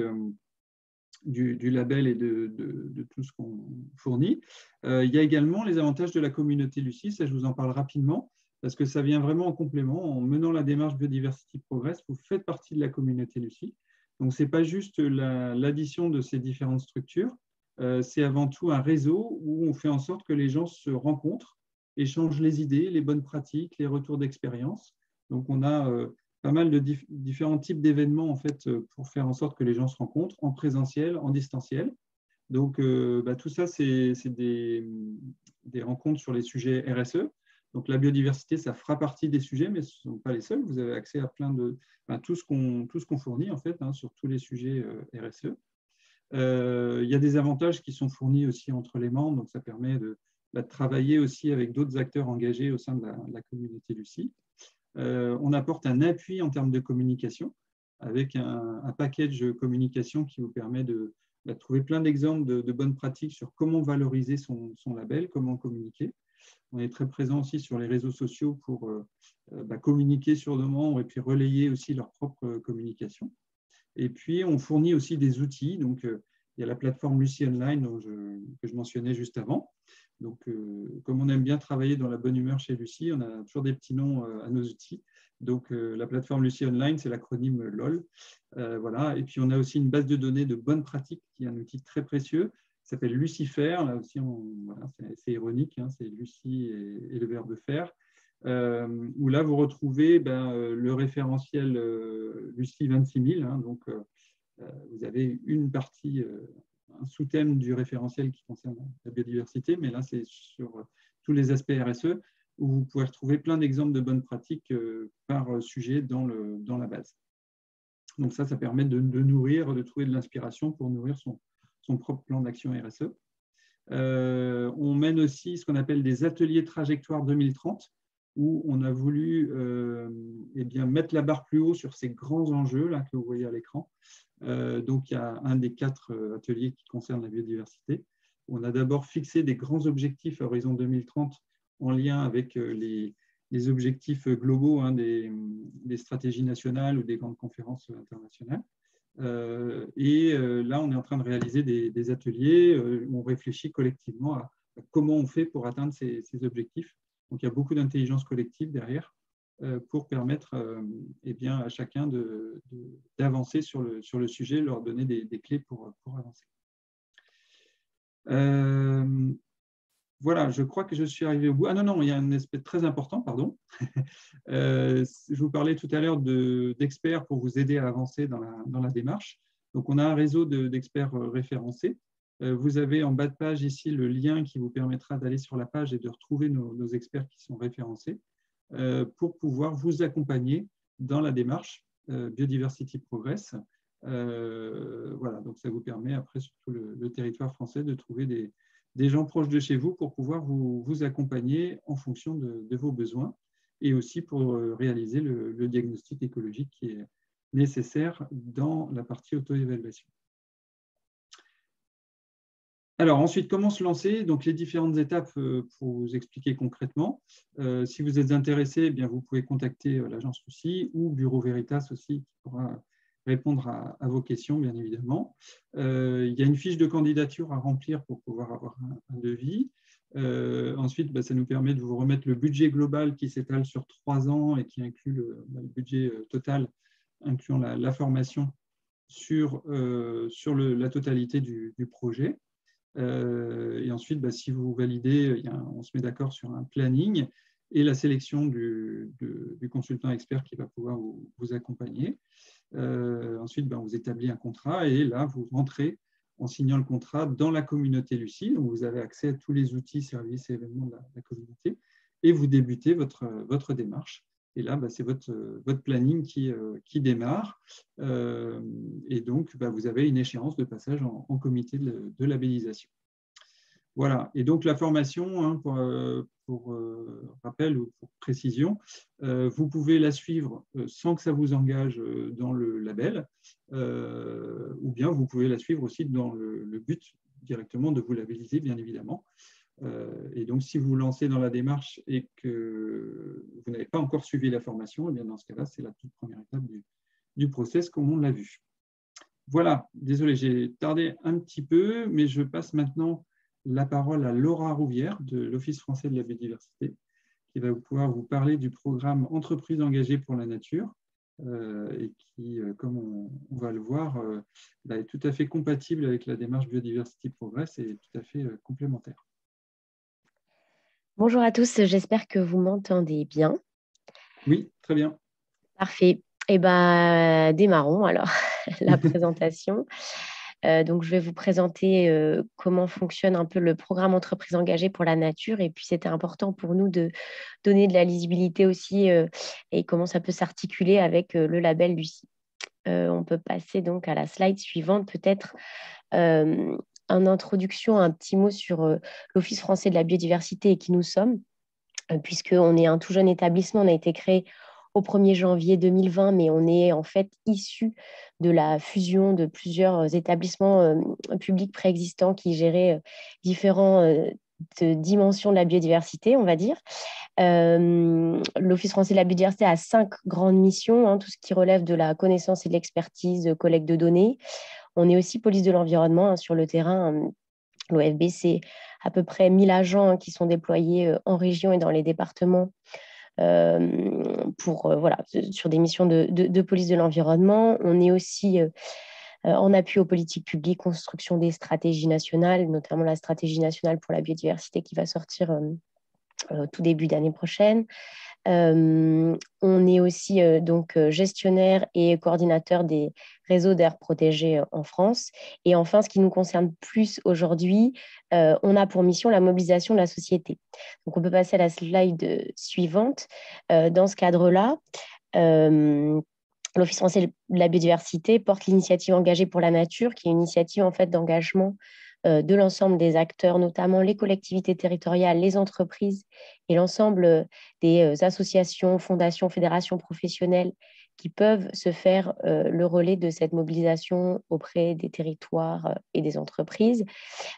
du label et de tout ce qu'on fournit, il y a également les avantages de la communauté Lucie. Ça, je vous en parle rapidement parce que ça vient vraiment en complément. En menant la démarche Biodiversity Progress, vous faites partie de la communauté Lucie. Donc, ce n'est pas juste l'addition de ces différentes structures, c'est avant tout un réseau où on fait en sorte que les gens se rencontrent, échangent les idées, les bonnes pratiques, les retours d'expérience. Donc, on a pas mal de différents types d'événements en fait, pour faire en sorte que les gens se rencontrent en présentiel, en distanciel. Donc, tout ça, c'est des rencontres sur les sujets RSE. Donc, la biodiversité, ça fera partie des sujets, mais ce ne sont pas les seuls. Vous avez accès à plein de tout ce qu'on fournit en fait, sur tous les sujets RSE. Il y a des avantages qui sont fournis aussi entre les membres, donc ça permet de travailler aussi avec d'autres acteurs engagés au sein de la communauté Lucie. On apporte un appui en termes de communication avec un package communication qui vous permet de trouver plein d'exemples de bonnes pratiques sur comment valoriser son label, comment communiquer. On est très présent aussi sur les réseaux sociaux pour communiquer sur nos membres et puis relayer aussi leur propre communication. Et puis, on fournit aussi des outils. Donc, il y a la plateforme Lucie Online que je mentionnais juste avant. Donc, comme on aime bien travailler dans la bonne humeur chez Lucie, on a toujours des petits noms à nos outils. Donc, la plateforme Lucie Online, c'est l'acronyme LOL. Voilà. Et puis, on a aussi une base de données de bonnes pratiques qui est un outil très précieux. Ça s'appelle Lucifer. Là aussi, voilà, c'est ironique, c'est Lucie et le verbe faire. Où là, vous retrouvez le référentiel Lucie 26000. Donc, vous avez une partie, un sous-thème du référentiel qui concerne la biodiversité, mais là, c'est sur tous les aspects RSE, où vous pouvez retrouver plein d'exemples de bonnes pratiques par sujet dans la base. Donc ça permet de nourrir, de trouver de l'inspiration pour nourrir son propre plan d'action RSE. On mène aussi ce qu'on appelle des ateliers trajectoire 2030, où on a voulu mettre la barre plus haut sur ces grands enjeux là, que vous voyez à l'écran. Donc, il y a un des 4 ateliers qui concerne la biodiversité. On a d'abord fixé des grands objectifs à horizon 2030 en lien avec les objectifs globaux des stratégies nationales ou des grandes conférences internationales. Là, on est en train de réaliser des ateliers où on réfléchit collectivement à comment on fait pour atteindre ces objectifs. Donc, il y a beaucoup d'intelligence collective derrière pour permettre à chacun d'avancer sur le sujet, leur donner des clés pour avancer. Voilà, je crois que je suis arrivé au bout. Ah non, il y a un aspect très important, pardon. Je vous parlais tout à l'heure d'experts pour vous aider à avancer dans la démarche. Donc, on a un réseau d'experts référencés. Vous avez en bas de page ici le lien qui vous permettra d'aller sur la page et de retrouver nos experts qui sont référencés pour pouvoir vous accompagner dans la démarche Biodiversity Progress. Voilà, donc ça vous permet après sur tout le territoire français de trouver des gens proches de chez vous pour pouvoir vous accompagner en fonction de vos besoins. et aussi pour réaliser le diagnostic écologique qui est nécessaire dans la partie auto-évaluation. Alors ensuite, comment se lancer? Donc les différentes étapes pour vous expliquer concrètement. Si vous êtes intéressé, eh bien, vous pouvez contacter l'agence Lucie ou Bureau Veritas aussi qui pourra répondre à vos questions, bien évidemment. Il y a une fiche de candidature à remplir pour pouvoir avoir un devis. Ensuite, ça nous permet de vous remettre le budget global qui s'étale sur 3 ans et qui inclut le budget total, incluant la formation sur la totalité du projet. Et ensuite, si vous validez, on se met d'accord sur un planning et la sélection du consultant expert qui va pouvoir vous accompagner. Ensuite, vous établissez un contrat et là, vous rentrez en signant le contrat dans la communauté Lucie. Donc, vous avez accès à tous les outils, services et événements de la communauté et vous débutez votre démarche. Et là, c'est votre planning qui démarre. Et donc, vous avez une échéance de passage en comité de labellisation. Voilà. Et donc, la formation, pour rappel ou pour précision, vous pouvez la suivre sans que ça vous engage dans le label, ou bien vous pouvez la suivre aussi dans le but directement de vous labelliser, bien évidemment. Et donc, si vous vous lancez dans la démarche et que vous n'avez pas encore suivi la formation, eh bien dans ce cas-là, c'est la toute première étape du process, comme on l'a vu. Voilà, désolé, j'ai tardé un petit peu, mais je passe maintenant la parole à Laura Rouvière de l'Office français de la biodiversité, qui va pouvoir vous parler du programme Entreprises engagées pour la nature, et qui, comme on va le voir, est tout à fait compatible avec la démarche Biodiversity Progress et tout à fait complémentaire. Bonjour à tous, j'espère que vous m'entendez bien. Oui, très bien. Parfait. Eh bien, démarrons alors la présentation. Donc, je vais vous présenter comment fonctionne un peu le programme Entreprises engagées pour la nature. Et puis, c'était important pour nous de donner de la lisibilité aussi et comment ça peut s'articuler avec le label Lucie. On peut passer donc à la slide suivante, peut-être. En introduction, un petit mot sur l'Office français de la biodiversité et qui nous sommes, puisqu'on est un tout jeune établissement. On a été créé au 1er janvier 2020, mais on est en fait issu de la fusion de plusieurs établissements publics préexistants qui géraient différentes dimensions de la biodiversité, on va dire. L'Office français de la biodiversité a 5 grandes missions, tout ce qui relève de la connaissance et de l'expertise, collecte de données. On est aussi police de l'environnement sur le terrain. L'OFB, c'est à peu près 1000 agents qui sont déployés en région et dans les départements sur des missions de police de l'environnement. On est aussi en appui aux politiques publiques, construction des stratégies nationales, notamment la stratégie nationale pour la biodiversité qui va sortir tout début d'année prochaine. On est aussi gestionnaire et coordinateur des réseaux d'aires protégées en France. Et enfin, ce qui nous concerne plus aujourd'hui, on a pour mission la mobilisation de la société. Donc, on peut passer à la slide suivante. Dans ce cadre-là, l'Office français de la biodiversité porte l'initiative Engagée pour la nature, qui est une initiative en fait d'engagement de l'ensemble des acteurs, notamment les collectivités territoriales, les entreprises et l'ensemble des associations, fondations, fédérations professionnelles qui peuvent se faire le relais de cette mobilisation auprès des territoires et des entreprises.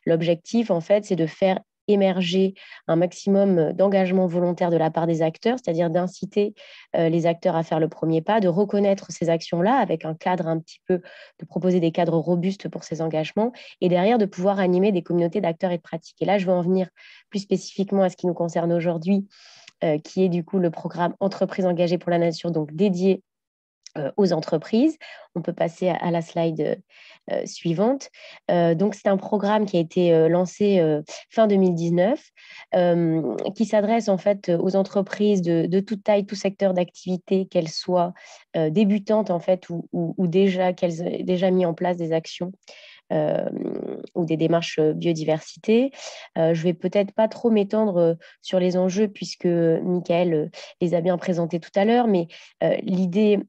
L'objectif, en fait, c'est de faire émerger un maximum d'engagement volontaire de la part des acteurs, c'est-à-dire d'inciter les acteurs à faire le premier pas, de reconnaître ces actions-là avec un cadre un petit peu, de proposer des cadres robustes pour ces engagements et derrière de pouvoir animer des communautés d'acteurs et de pratiques. Et là, je vais en venir plus spécifiquement à ce qui nous concerne aujourd'hui, qui est du coup le programme Entreprises engagées pour la nature, donc dédié aux entreprises. On peut passer à la slide suivante. Donc, c'est un programme qui a été lancé fin 2019, qui s'adresse en fait aux entreprises de toute taille, tout secteur d'activité, qu'elles soient débutantes en fait ou déjà qu'elles aient déjà mis en place des actions ou des démarches biodiversité. Je vais peut-être pas trop m'étendre sur les enjeux puisque Michael les a bien présentés tout à l'heure, mais l'idée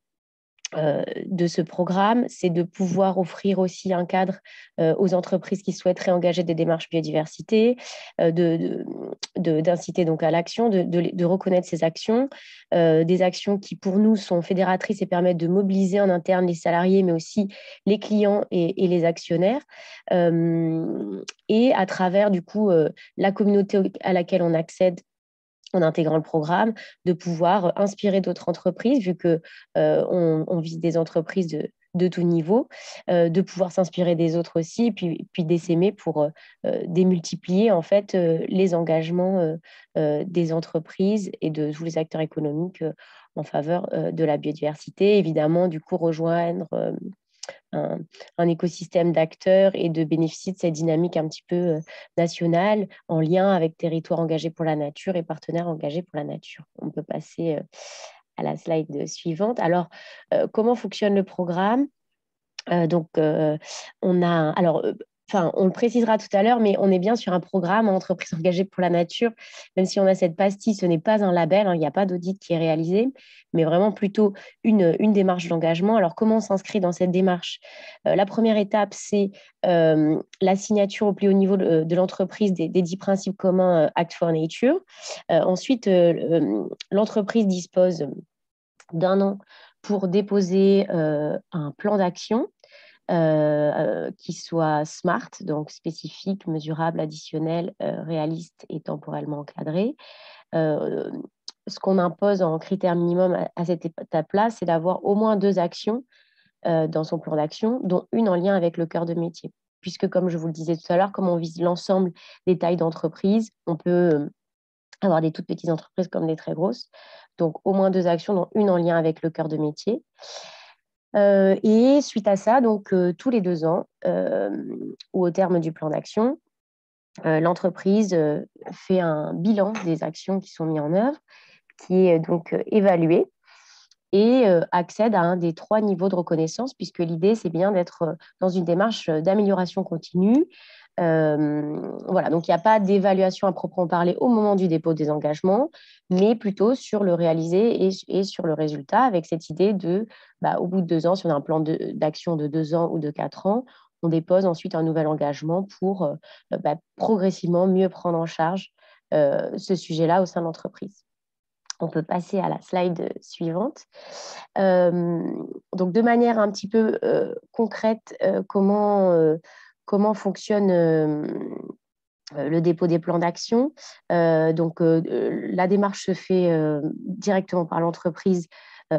de ce programme, c'est de pouvoir offrir aussi un cadre aux entreprises qui souhaiteraient engager des démarches biodiversité, d'inciter donc à l'action, de reconnaître ces actions, des actions qui pour nous sont fédératrices et permettent de mobiliser en interne les salariés, mais aussi les clients et les actionnaires, et à travers du coup la communauté à laquelle on accède en intégrant le programme, de pouvoir inspirer d'autres entreprises, vu qu'on on vise des entreprises de tout niveau, de pouvoir s'inspirer des autres aussi, puis d'essaimer pour démultiplier en fait les engagements des entreprises et de tous les acteurs économiques en faveur de la biodiversité. Évidemment, du coup, rejoindre un écosystème d'acteurs et de bénéficier de cette dynamique un petit peu nationale en lien avec territoires engagés pour la nature et partenaires engagés pour la nature. On peut passer à la slide suivante. Alors, comment fonctionne le programme? On a, alors, on le précisera tout à l'heure, mais on est bien sur un programme entreprise engagée pour la nature. Même si on a cette pastille, ce n'est pas un label, hein, il n'y a pas d'audit qui est réalisé, mais vraiment plutôt une démarche d'engagement. Alors, comment on s'inscrit dans cette démarche? La première étape, c'est la signature au plus haut niveau de l'entreprise des 10 principes communs Act for Nature. Ensuite, l'entreprise dispose d'1 an pour déposer un plan d'action qui soit SMART, donc spécifique, mesurable, additionnel, réaliste et temporellement encadré. Ce qu'on impose en critère minimum à cette étape-là, c'est d'avoir au moins 2 actions dans son plan d'action, dont une en lien avec le cœur de métier. Puisque, comme je vous le disais tout à l'heure, comme on vise l'ensemble des tailles d'entreprise, on peut avoir des toutes petites entreprises comme des très grosses. Donc, au moins 2 actions, dont une en lien avec le cœur de métier. Et suite à ça, donc tous les 2 ans, ou au terme du plan d'action, l'entreprise fait un bilan des actions qui sont mises en œuvre, qui est donc évalué et accède à un des 3 niveaux de reconnaissance, puisque l'idée, c'est bien d'être dans une démarche d'amélioration continue. Voilà, donc il n'y a pas d'évaluation à proprement parler au moment du dépôt des engagements, mais plutôt sur le réalisé et sur le résultat, avec cette idée de, au bout de 2 ans, si on a un plan d'action de 2 ans ou de 4 ans, on dépose ensuite un nouvel engagement pour progressivement mieux prendre en charge ce sujet-là au sein de l'entreprise. On peut passer à la slide suivante. Donc, de manière un petit peu concrète, comment fonctionne le dépôt des plans d'action. La démarche se fait directement par l'entreprise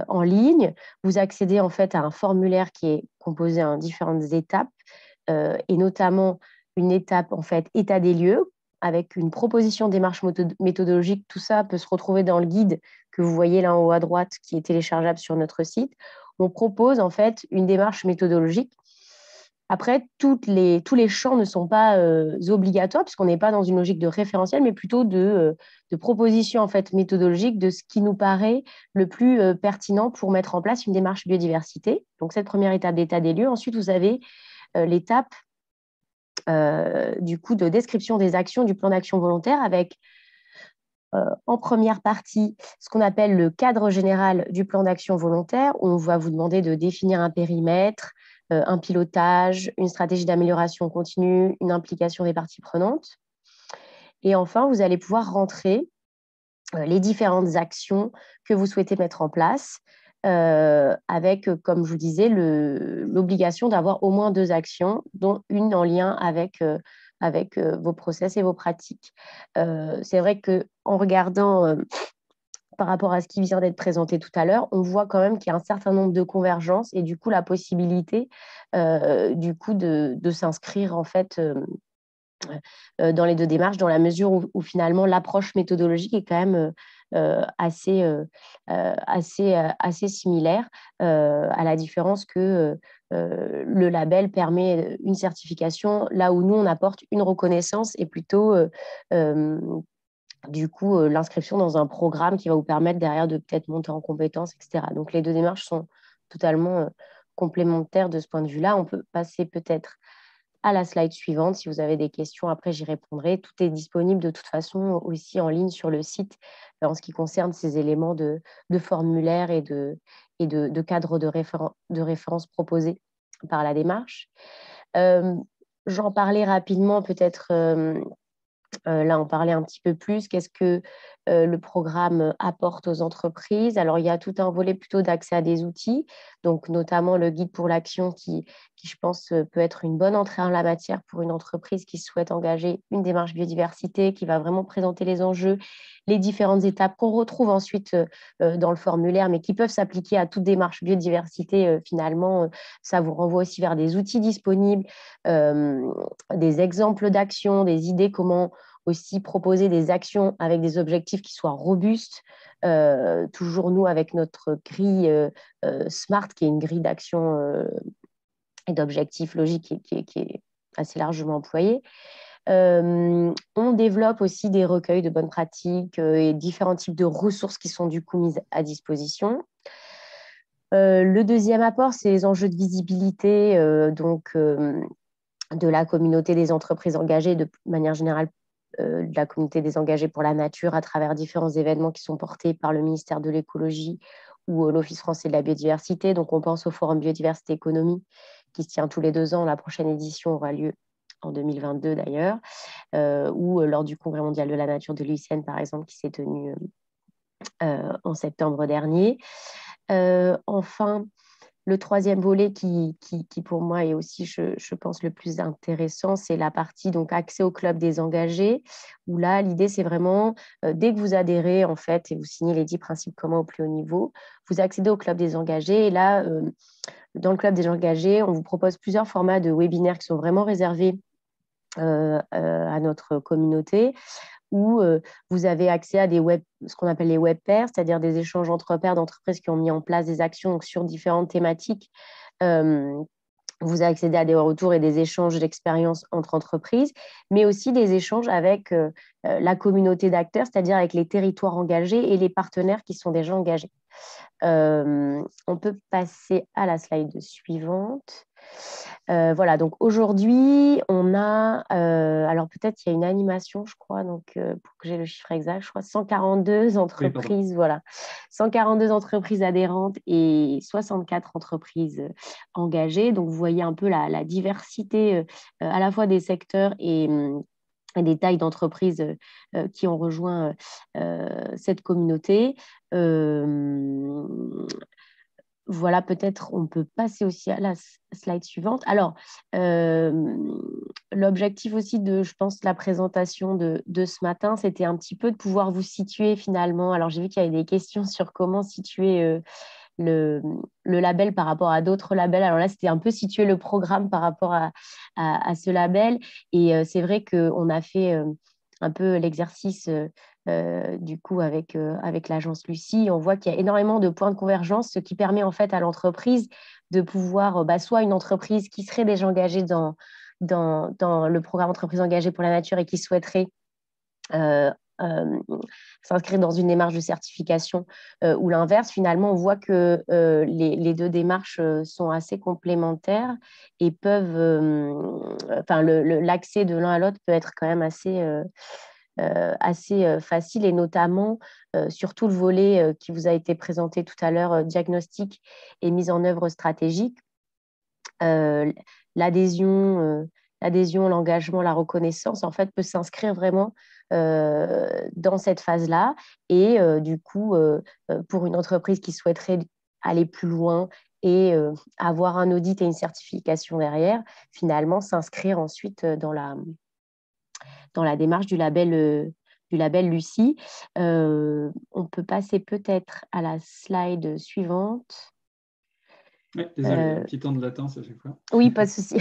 en ligne. Vous accédez en fait à un formulaire qui est composé en différentes étapes et notamment une étape en fait état des lieux avec une proposition de démarche méthodologique. Tout ça peut se retrouver dans le guide que vous voyez là en haut à droite qui est téléchargeable sur notre site. On propose en fait une démarche méthodologique. Après, tous les champs ne sont pas obligatoires puisqu'on n'est pas dans une logique de référentiel, mais plutôt de proposition en fait, méthodologique de ce qui nous paraît le plus pertinent pour mettre en place une démarche biodiversité. Donc, cette première étape d'état des lieux. Ensuite, vous avez l'étape du coup de description des actions du plan d'action volontaire avec en première partie ce qu'on appelle le cadre général du plan d'action volontaire où on va vous demander de définir un périmètre, un pilotage, une stratégie d'amélioration continue, une implication des parties prenantes. Et enfin, vous allez pouvoir rentrer les différentes actions que vous souhaitez mettre en place avec, comme je vous disais, l'obligation d'avoir au moins 2 actions, dont une en lien avec vos process et vos pratiques. C'est vrai qu'en regardant par rapport à ce qui vient d'être présenté tout à l'heure, on voit quand même qu'il y a un certain nombre de convergences et du coup la possibilité du coup de s'inscrire en fait dans les 2 démarches dans la mesure où finalement l'approche méthodologique est quand même assez similaire à la différence que le label permet une certification là où nous on apporte une reconnaissance et plutôt du coup, l'inscription dans un programme qui va vous permettre derrière de peut-être monter en compétences, etc. Donc, les 2 démarches sont totalement complémentaires de ce point de vue-là. On peut passer peut-être à la slide suivante. Si vous avez des questions, après, j'y répondrai. Tout est disponible de toute façon aussi en ligne sur le site en ce qui concerne ces éléments de formulaire et de cadre de référence proposés par la démarche. J'en parlais rapidement, peut-être là, on parlait un petit peu plus. Qu'est-ce que le programme apporte aux entreprises? Alors, il y a tout un volet plutôt d'accès à des outils, donc notamment le guide pour l'action qui, je pense, peut être une bonne entrée en la matière pour une entreprise qui souhaite engager une démarche biodiversité, qui va vraiment présenter les enjeux, les différentes étapes qu'on retrouve ensuite dans le formulaire, mais qui peuvent s'appliquer à toute démarche biodiversité. Finalement, ça vous renvoie aussi vers des outils disponibles, des exemples d'actions, des idées comment aussi proposer des actions avec des objectifs qui soient robustes. Toujours nous avec notre grille SMART, qui est une grille d'action et d'objectifs logiques qui est assez largement employée. On développe aussi des recueils de bonnes pratiques et différents types de ressources qui sont du coup mises à disposition. Le deuxième apport, c'est les enjeux de visibilité, de la communauté des entreprises engagées, de manière générale de la communauté des engagés pour la nature à travers différents événements qui sont portés par le ministère de l'écologie ou l'Office français de la biodiversité. Donc, on pense au Forum Biodiversité Économie qui se tient tous les 2 ans. La prochaine édition aura lieu en 2022 d'ailleurs, ou lors du Congrès mondial de la nature de l'UICN, par exemple, qui s'est tenu en septembre dernier. Enfin, le troisième volet qui pour moi est aussi, je pense, le plus intéressant, c'est la partie donc accès au club des engagés, où là, l'idée, c'est vraiment, dès que vous adhérez, en fait, et vous signez les 10 principes communs au plus haut niveau, vous accédez au club des engagés. Et là, dans le club des engagés, on vous propose plusieurs formats de webinaires qui sont vraiment réservés à notre communauté, où vous avez accès à ce qu'on appelle les web pairs, c'est-à-dire des échanges entre pairs d'entreprises qui ont mis en place des actions sur différentes thématiques. Vous accédez à des retours et des échanges d'expériences entre entreprises, mais aussi des échanges avec la communauté d'acteurs, c'est-à-dire avec les territoires engagés et les partenaires qui sont déjà engagés. On peut passer à la slide suivante. Voilà, donc aujourd'hui, on a, alors peut-être il y a une animation, je crois, donc pour que j'ai le chiffre exact, je crois 142 entreprises, oui, voilà, 142 entreprises adhérentes et 64 entreprises engagées. Donc, vous voyez un peu la diversité à la fois des secteurs et des tailles d'entreprises qui ont rejoint cette communauté. Voilà, peut-être on peut passer aussi à la slide suivante. Alors, l'objectif aussi de, je pense, la présentation de ce matin, c'était un petit peu de pouvoir vous situer finalement. Alors, j'ai vu qu'il y avait des questions sur comment situer le label par rapport à d'autres labels. Alors là, c'était un peu situer le programme par rapport à ce label. Et c'est vrai qu'on a fait un peu l'exercice du coup avec l'agence Lucie. On voit qu'il y a énormément de points de convergence, ce qui permet en fait à l'entreprise de pouvoir, soit une entreprise qui serait déjà engagée dans le programme Entreprise engagée pour la nature et qui souhaiterait s'inscrire dans une démarche de certification ou l'inverse. Finalement, on voit que les deux démarches sont assez complémentaires et peuvent, l'accès de l'un à l'autre peut être quand même assez facile, et notamment sur tout le volet qui vous a été présenté tout à l'heure, diagnostic et mise en œuvre stratégique. L'adhésion, l'engagement, la reconnaissance, en fait, peut s'inscrire vraiment dans cette phase-là. Et du coup, pour une entreprise qui souhaiterait aller plus loin et avoir un audit et une certification derrière, finalement, s'inscrire ensuite dans la démarche du label Lucie. On peut passer peut-être à la slide suivante. Oui, désolé, un petit temps de latence à chaque fois. Oui, pas de souci.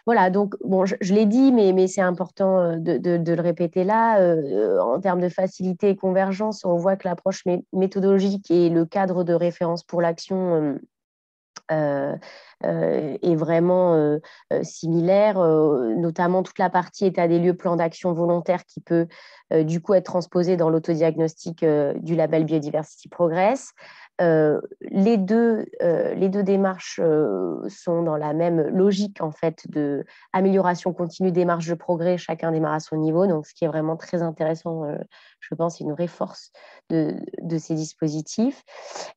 Voilà, donc bon, je l'ai dit, mais c'est important de le répéter là. En termes de facilité et convergence, on voit que l'approche méthodologique et le cadre de référence pour l'action est vraiment similaire, notamment toute la partie état des lieux, plan d'action volontaire qui peut du coup être transposée dans l'autodiagnostic du label Biodiversity Progress. Les deux démarches sont dans la même logique en fait de amélioration continue des marges de progrès, chacun démarre à son niveau. Donc, ce qui est vraiment très intéressant, je pense, c'est une vraie force de ces dispositifs.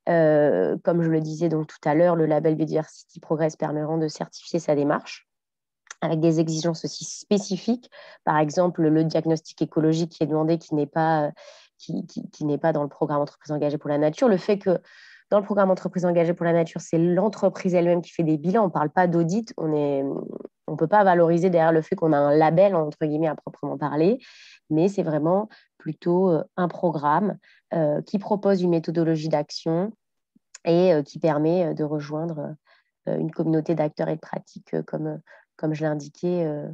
Comme je le disais donc tout à l'heure, le label Biodiversity Progress permettra de certifier sa démarche avec des exigences aussi spécifiques. Par exemple, le diagnostic écologique qui est demandé, qui n'est pas dans le programme Entreprise engagée pour la nature. Le fait que dans le programme Entreprise engagée pour la nature, c'est l'entreprise elle-même qui fait des bilans. On ne parle pas d'audit. On ne peut pas valoriser derrière le fait qu'on a un label, entre guillemets, à proprement parler. Mais c'est vraiment plutôt un programme qui propose une méthodologie d'action et qui permet de rejoindre une communauté d'acteurs et de pratiques comme je l'ai indiqué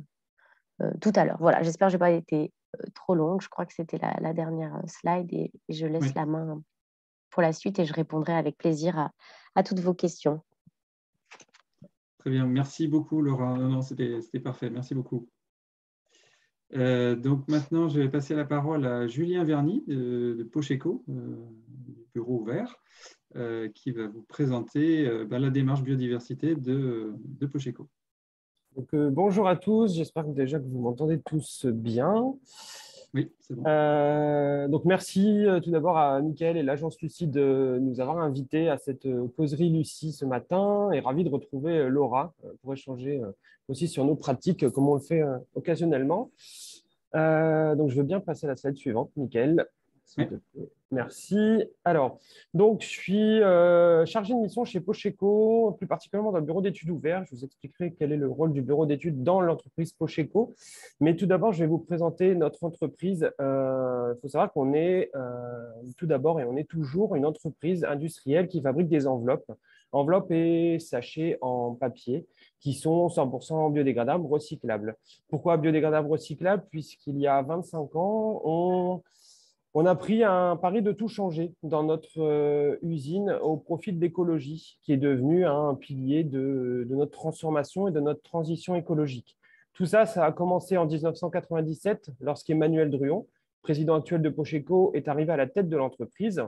tout à l'heure. Voilà, j'espère que je n'ai pas été trop longue. Je crois que c'était la dernière slide et je laisse la main pour la suite et je répondrai avec plaisir à toutes vos questions. Très bien, merci beaucoup Laura. Non, c'était parfait, merci beaucoup. Donc maintenant, je vais passer la parole à Julien Verny de Pocheco, du bureau vert, qui va vous présenter la démarche biodiversité de Pocheco. Donc, bonjour à tous, j'espère déjà que vous m'entendez tous bien. Oui, c'est bon. Donc, merci tout d'abord à Mickaël et l'agence Lucie de nous avoir invités à cette causerie Lucie ce matin et ravi de retrouver Laura pour échanger aussi sur nos pratiques comme on le fait occasionnellement. Donc, je veux bien passer à la slide suivante, Mickaël. Oui. Merci. Alors, donc, je suis chargé de mission chez Pocheco, plus particulièrement dans le bureau d'études ouvert. Je vous expliquerai quel est le rôle du bureau d'études dans l'entreprise Pocheco. Mais tout d'abord, je vais vous présenter notre entreprise. Il faut savoir qu'on est tout d'abord et on est toujours une entreprise industrielle qui fabrique des enveloppes. Enveloppes et sachets en papier qui sont 100% biodégradables, recyclables. Pourquoi biodégradables, recyclables? Puisqu'il y a 25 ans, on a pris un pari de tout changer dans notre usine au profit de l'écologie, qui est devenue un pilier de notre transformation et de notre transition écologique. Tout ça, ça a commencé en 1997, lorsqu'Emmanuel Druon, président actuel de Pocheco, est arrivé à la tête de l'entreprise.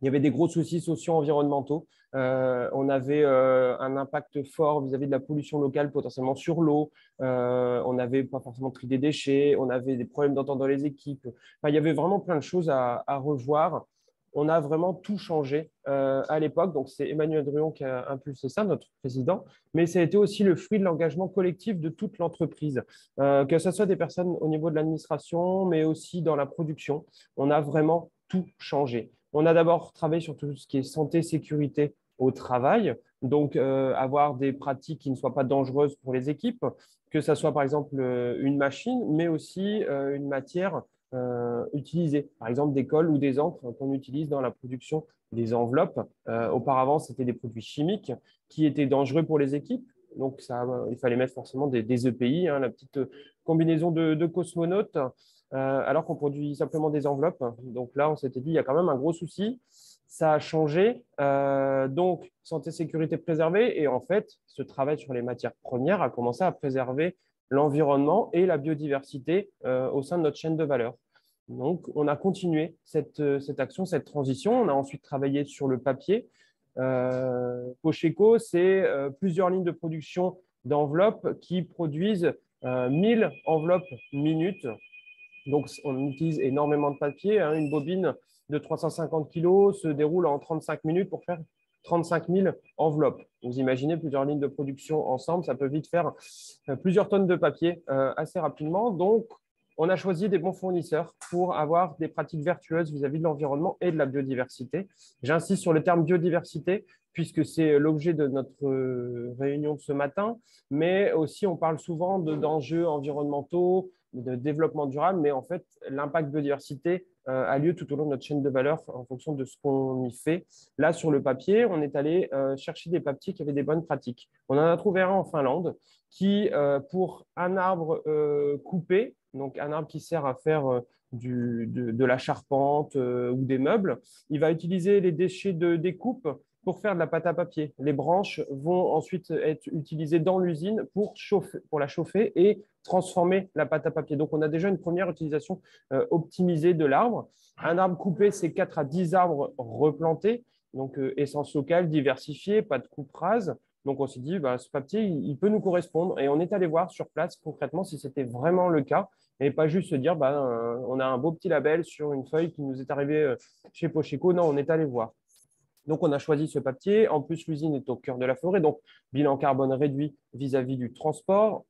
Il y avait des gros soucis socio-environnementaux. On avait un impact fort vis-à-vis de la pollution locale, potentiellement sur l'eau. On n'avait pas forcément tri des déchets. On avait des problèmes d'entente dans les équipes. Enfin, il y avait vraiment plein de choses à revoir. On a vraiment tout changé à l'époque. Donc, c'est Emmanuel Druon qui a impulsé ça, notre président. Mais ça a été aussi le fruit de l'engagement collectif de toute l'entreprise, que ce soit des personnes au niveau de l'administration, mais aussi dans la production. On a vraiment tout changé. On a d'abord travaillé sur tout ce qui est santé, sécurité au travail, donc avoir des pratiques qui ne soient pas dangereuses pour les équipes, que ce soit par exemple une machine, mais aussi une matière utilisée, par exemple des cols ou des encres qu'on utilise dans la production des enveloppes. Auparavant, c'était des produits chimiques qui étaient dangereux pour les équipes. Donc, il fallait mettre forcément des EPI, la petite combinaison de cosmonautes, alors qu'on produit simplement des enveloppes. Donc là, on s'était dit, il y a quand même un gros souci. Ça a changé. Donc, santé, sécurité préservée. Et en fait, ce travail sur les matières premières a commencé à préserver l'environnement et la biodiversité au sein de notre chaîne de valeur. Donc, on a continué cette action, cette transition. On a ensuite travaillé sur le papier. Pocheco, c'est plusieurs lignes de production d'enveloppes qui produisent 1000 enveloppes minutes. Donc, on utilise énormément de papier. Une bobine de 350 kg se déroule en 35 minutes pour faire 35 000 enveloppes. Vous imaginez plusieurs lignes de production ensemble, ça peut vite faire plusieurs tonnes de papier assez rapidement. Donc, on a choisi des bons fournisseurs pour avoir des pratiques vertueuses vis-à-vis de l'environnement et de la biodiversité. J'insiste sur le terme biodiversité puisque c'est l'objet de notre réunion de ce matin, mais aussi on parle souvent d'enjeux environnementaux, de développement durable, mais en fait, l'impact biodiversité a lieu tout au long de notre chaîne de valeur en fonction de ce qu'on y fait. Là, sur le papier, on est allé chercher des papiers qui avaient des bonnes pratiques. On en a trouvé un en Finlande qui, pour un arbre coupé, donc un arbre qui sert à faire de la charpente ou des meubles, il va utiliser les déchets de découpe pour faire de la pâte à papier. Les branches vont ensuite être utilisées dans l'usine pour la chauffer et transformer la pâte à papier. Donc, on a déjà une première utilisation optimisée de l'arbre. Un arbre coupé, c'est 4 à 10 arbres replantés Donc, essence locale, diversifiée, pas de coupe rase. Donc, on s'est dit, bah, ce papier, il peut nous correspondre. Et on est allé voir sur place concrètement si c'était vraiment le cas. Et pas juste se dire, bah, on a un beau petit label sur une feuille qui nous est arrivé chez Pocheco. Non, on est allé voir. Donc, on a choisi ce papier. En plus, l'usine est au cœur de la forêt. Donc, bilan carbone réduit vis-à-vis du transport.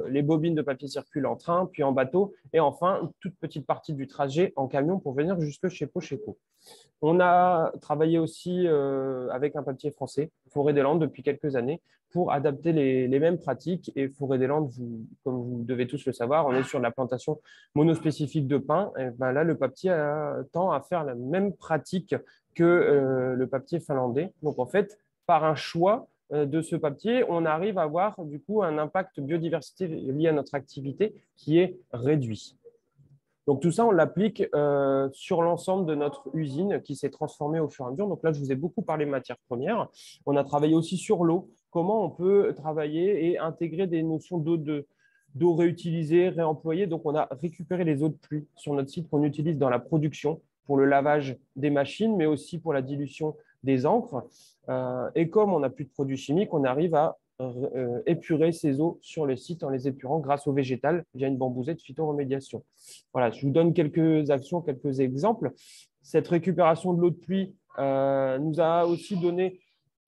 Les bobines de papier circulent en train, puis en bateau. Et enfin, une toute petite partie du trajet en camion pour venir jusque chez Pocheco. On a travaillé aussi avec un papier français, Forêt des Landes, depuis quelques années, pour adapter les mêmes pratiques. Et Forêt des Landes, comme vous devez tous le savoir, on est sur la plantation monospécifique de pin. Et ben là, le papier tend à faire la même pratique que le papier finlandais. Donc, en fait, par un choix de ce papier, on arrive à avoir du coup un impact biodiversité lié à notre activité qui est réduit. Donc, tout ça, on l'applique sur l'ensemble de notre usine qui s'est transformée au fur et à mesure. Donc là, je vous ai beaucoup parlé de matières premières. On a travaillé aussi sur l'eau. Comment on peut travailler et intégrer des notions d'eau réutilisée, réemployée. Donc, on a récupéré les eaux de pluie sur notre site qu'on utilise dans la production pour le lavage des machines, mais aussi pour la dilution des encres. Et comme on n'a plus de produits chimiques, on arrive à épurer ces eaux sur le site en les épurant grâce au végétal via une bambousette phytoremédiation. Voilà, je vous donne quelques actions, quelques exemples. Cette récupération de l'eau de pluie nous a aussi donné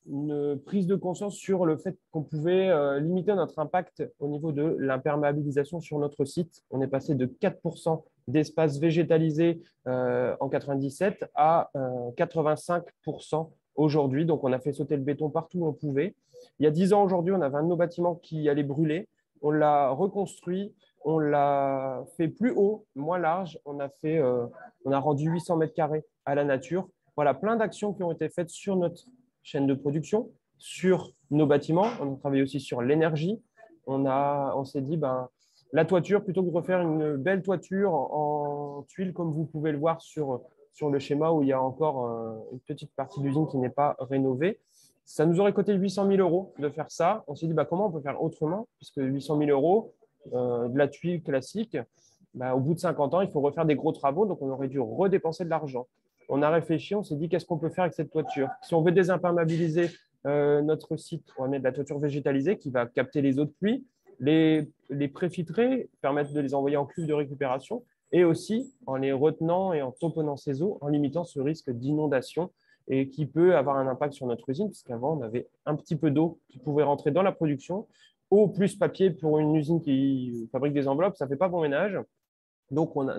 une prise de conscience sur le fait qu'on pouvait limiter notre impact au niveau de l'imperméabilisation sur notre site. On est passé de 4% d'espace végétalisé en 97 à 85% aujourd'hui. Donc, on a fait sauter le béton partout où on pouvait. Il y a 10 ans aujourd'hui, on avait un de nos bâtiments qui allait brûler. On l'a reconstruit, on l'a fait plus haut, moins large. On a rendu 800 mètres carrés à la nature. Voilà, plein d'actions qui ont été faites sur notre chaîne de production, sur nos bâtiments. On a travaillé aussi sur l'énergie. On s'est dit, ben, la toiture, plutôt que de refaire une belle toiture en tuiles, comme vous pouvez le voir sur le schéma où il y a encore une petite partie de l'usine qui n'est pas rénovée, ça nous aurait coûté 800 000 euros de faire ça. On s'est dit, bah, comment on peut faire autrement, puisque 800 000 euros de la tuile classique, bah, au bout de 50 ans, il faut refaire des gros travaux, donc on aurait dû redépenser de l'argent. On a réfléchi, on s'est dit, qu'est-ce qu'on peut faire avec cette toiture? Si on veut désimperméabiliser notre site, on va mettre de la toiture végétalisée qui va capter les eaux de pluie, les préfiltrer, permettre de les envoyer en cuve de récupération, et aussi en les retenant et en tamponnant ces eaux, en limitant ce risque d'inondation et qui peut avoir un impact sur notre usine, puisqu'avant, on avait un petit peu d'eau qui pouvait rentrer dans la production. Eau plus papier pour une usine qui fabrique des enveloppes, ça ne fait pas bon ménage. Donc, on a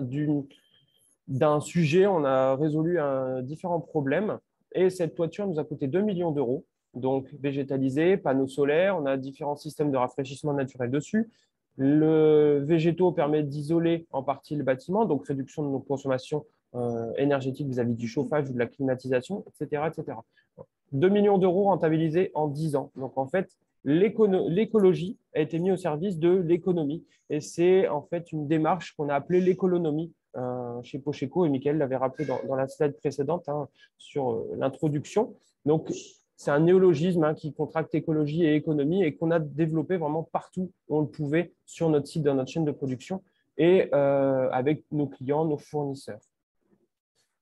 d'un sujet, on a résolu différents problèmes. Et cette toiture nous a coûté 2 millions d'euros. Donc, végétalisée, panneaux solaires, on a différents systèmes de rafraîchissement naturel dessus. Le végétaux permet d'isoler en partie le bâtiment, donc réduction de nos consommations énergétiques vis-à-vis du chauffage ou de la climatisation, etc. etc. 2 millions d'euros rentabilisés en 10 ans. Donc, en fait, l'écologie a été mise au service de l'économie. Et c'est en fait une démarche qu'on a appelée l'écolonomie chez Pocheco. Et Mickaël l'avait rappelé dans la slide précédente sur l'introduction. Donc, c'est un néologisme qui contracte écologie et économie et qu'on a développé vraiment partout où on le pouvait sur notre site, dans notre chaîne de production et avec nos clients, nos fournisseurs.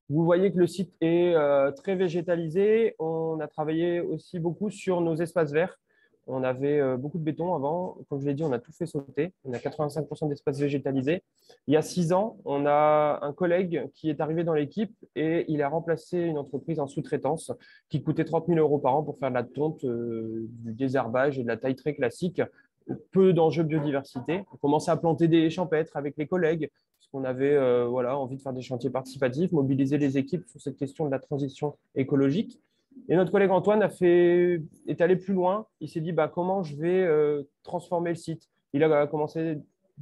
Vous voyez que le site est très végétalisé. On a travaillé aussi beaucoup sur nos espaces verts. On avait beaucoup de béton avant. Comme je l'ai dit, on a tout fait sauter. On a 85% d'espaces végétalisés. Il y a 6 ans, on a un collègue qui est arrivé dans l'équipe et il a remplacé une entreprise en sous-traitance qui coûtait 30 000 euros par an pour faire de la tonte, du désherbage et de la taille très classique. Peu d'enjeux biodiversité. On commençait à planter des champêtres avec les collègues parce qu'on avait envie de faire des chantiers participatifs, mobiliser les équipes sur cette question de la transition écologique. Et notre collègue Antoine est allé plus loin. Il s'est dit comment je vais transformer le site. Il a commencé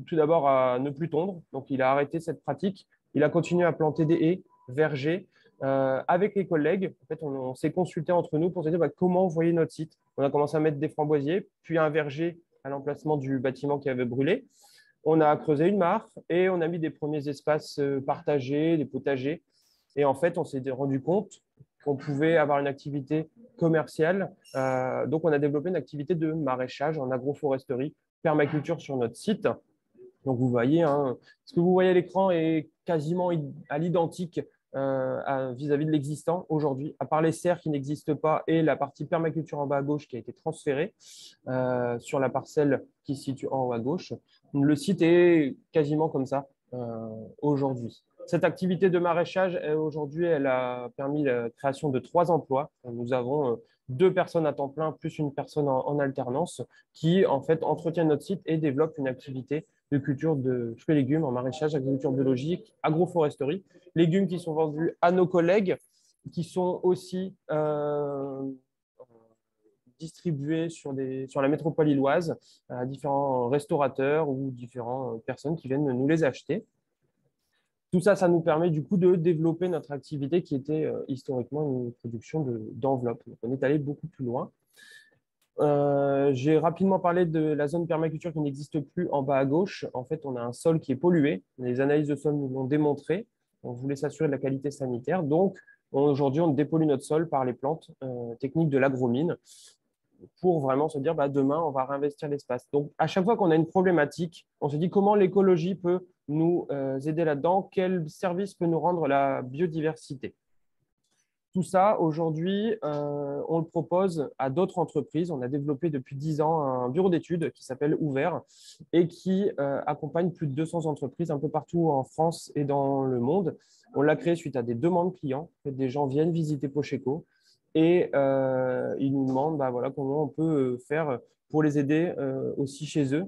tout d'abord à ne plus tondre. Donc, il a arrêté cette pratique. Il a continué à planter des haies, vergers. Avec les collègues, en fait, on s'est consulté entre nous pour se dire comment voyez notre site. On a commencé à mettre des framboisiers, puis un verger à l'emplacement du bâtiment qui avait brûlé. On a creusé une mare et on a mis des premiers espaces partagés, des potagers. Et en fait, on s'est rendu compte qu'on pouvait avoir une activité commerciale. Donc, on a développé une activité de maraîchage en agroforesterie, permaculture sur notre site. Donc, vous voyez, ce que vous voyez à l'écran est quasiment à l'identique vis-à-vis de l'existant aujourd'hui, à part les serres qui n'existent pas et la partie permaculture en bas à gauche qui a été transférée sur la parcelle qui se situe en haut à gauche. Le site est quasiment comme ça aujourd'hui. Cette activité de maraîchage, aujourd'hui, elle a permis la création de 3 emplois. Nous avons 2 personnes à temps plein plus une personne en alternance qui, en fait, entretiennent notre site et développent une activité de culture de fruits et légumes en maraîchage, agriculture biologique, agroforesterie. Légumes qui sont vendus à nos collègues, qui sont aussi distribués sur la métropole illoise à différents restaurateurs ou différentes personnes qui viennent nous les acheter. Tout ça, ça nous permet du coup de développer notre activité qui était historiquement une production d'enveloppes. Donc, on est allé beaucoup plus loin. J'ai rapidement parlé de la zone permaculture qui n'existe plus en bas à gauche. En fait, on a un sol qui est pollué. Les analyses de sol nous l'ont démontré. On voulait s'assurer de la qualité sanitaire. Donc, aujourd'hui, on dépollue notre sol par les plantes techniques de l'agromine pour vraiment se dire, demain, on va réinvestir l'espace. Donc, à chaque fois qu'on a une problématique, on se dit comment l'écologie peut nous aider là-dedans, quel service peut nous rendre la biodiversité. Tout ça, aujourd'hui, on le propose à d'autres entreprises. On a développé depuis 10 ans un bureau d'études qui s'appelle Ouvert et qui accompagne plus de 200 entreprises un peu partout en France et dans le monde. On l'a créé suite à des demandes clients. En fait, des gens viennent visiter Pocheco et ils nous demandent voilà, comment on peut faire pour les aider aussi chez eux.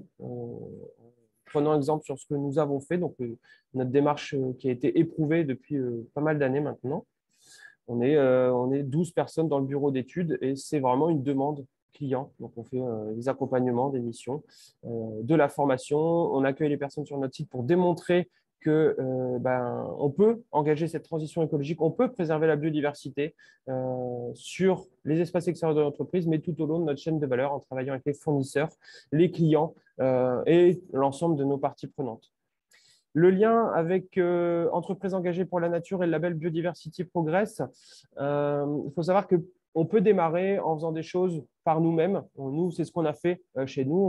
Prenons exemple sur ce que nous avons fait, donc notre démarche qui a été éprouvée depuis pas mal d'années maintenant. On est 12 personnes dans le bureau d'études et c'est vraiment une demande client. Donc, on fait des accompagnements, des missions, de la formation. On accueille les personnes sur notre site pour démontrer que on peut engager cette transition écologique, on peut préserver la biodiversité sur les espaces extérieurs de l'entreprise, mais tout au long de notre chaîne de valeur en travaillant avec les fournisseurs, les clients et l'ensemble de nos parties prenantes. Le lien avec Entreprises engagées pour la nature et le label Biodiversity Progress, il faut savoir qu'on peut démarrer en faisant des choses par nous-mêmes. Nous, c'est ce qu'on a fait chez nous.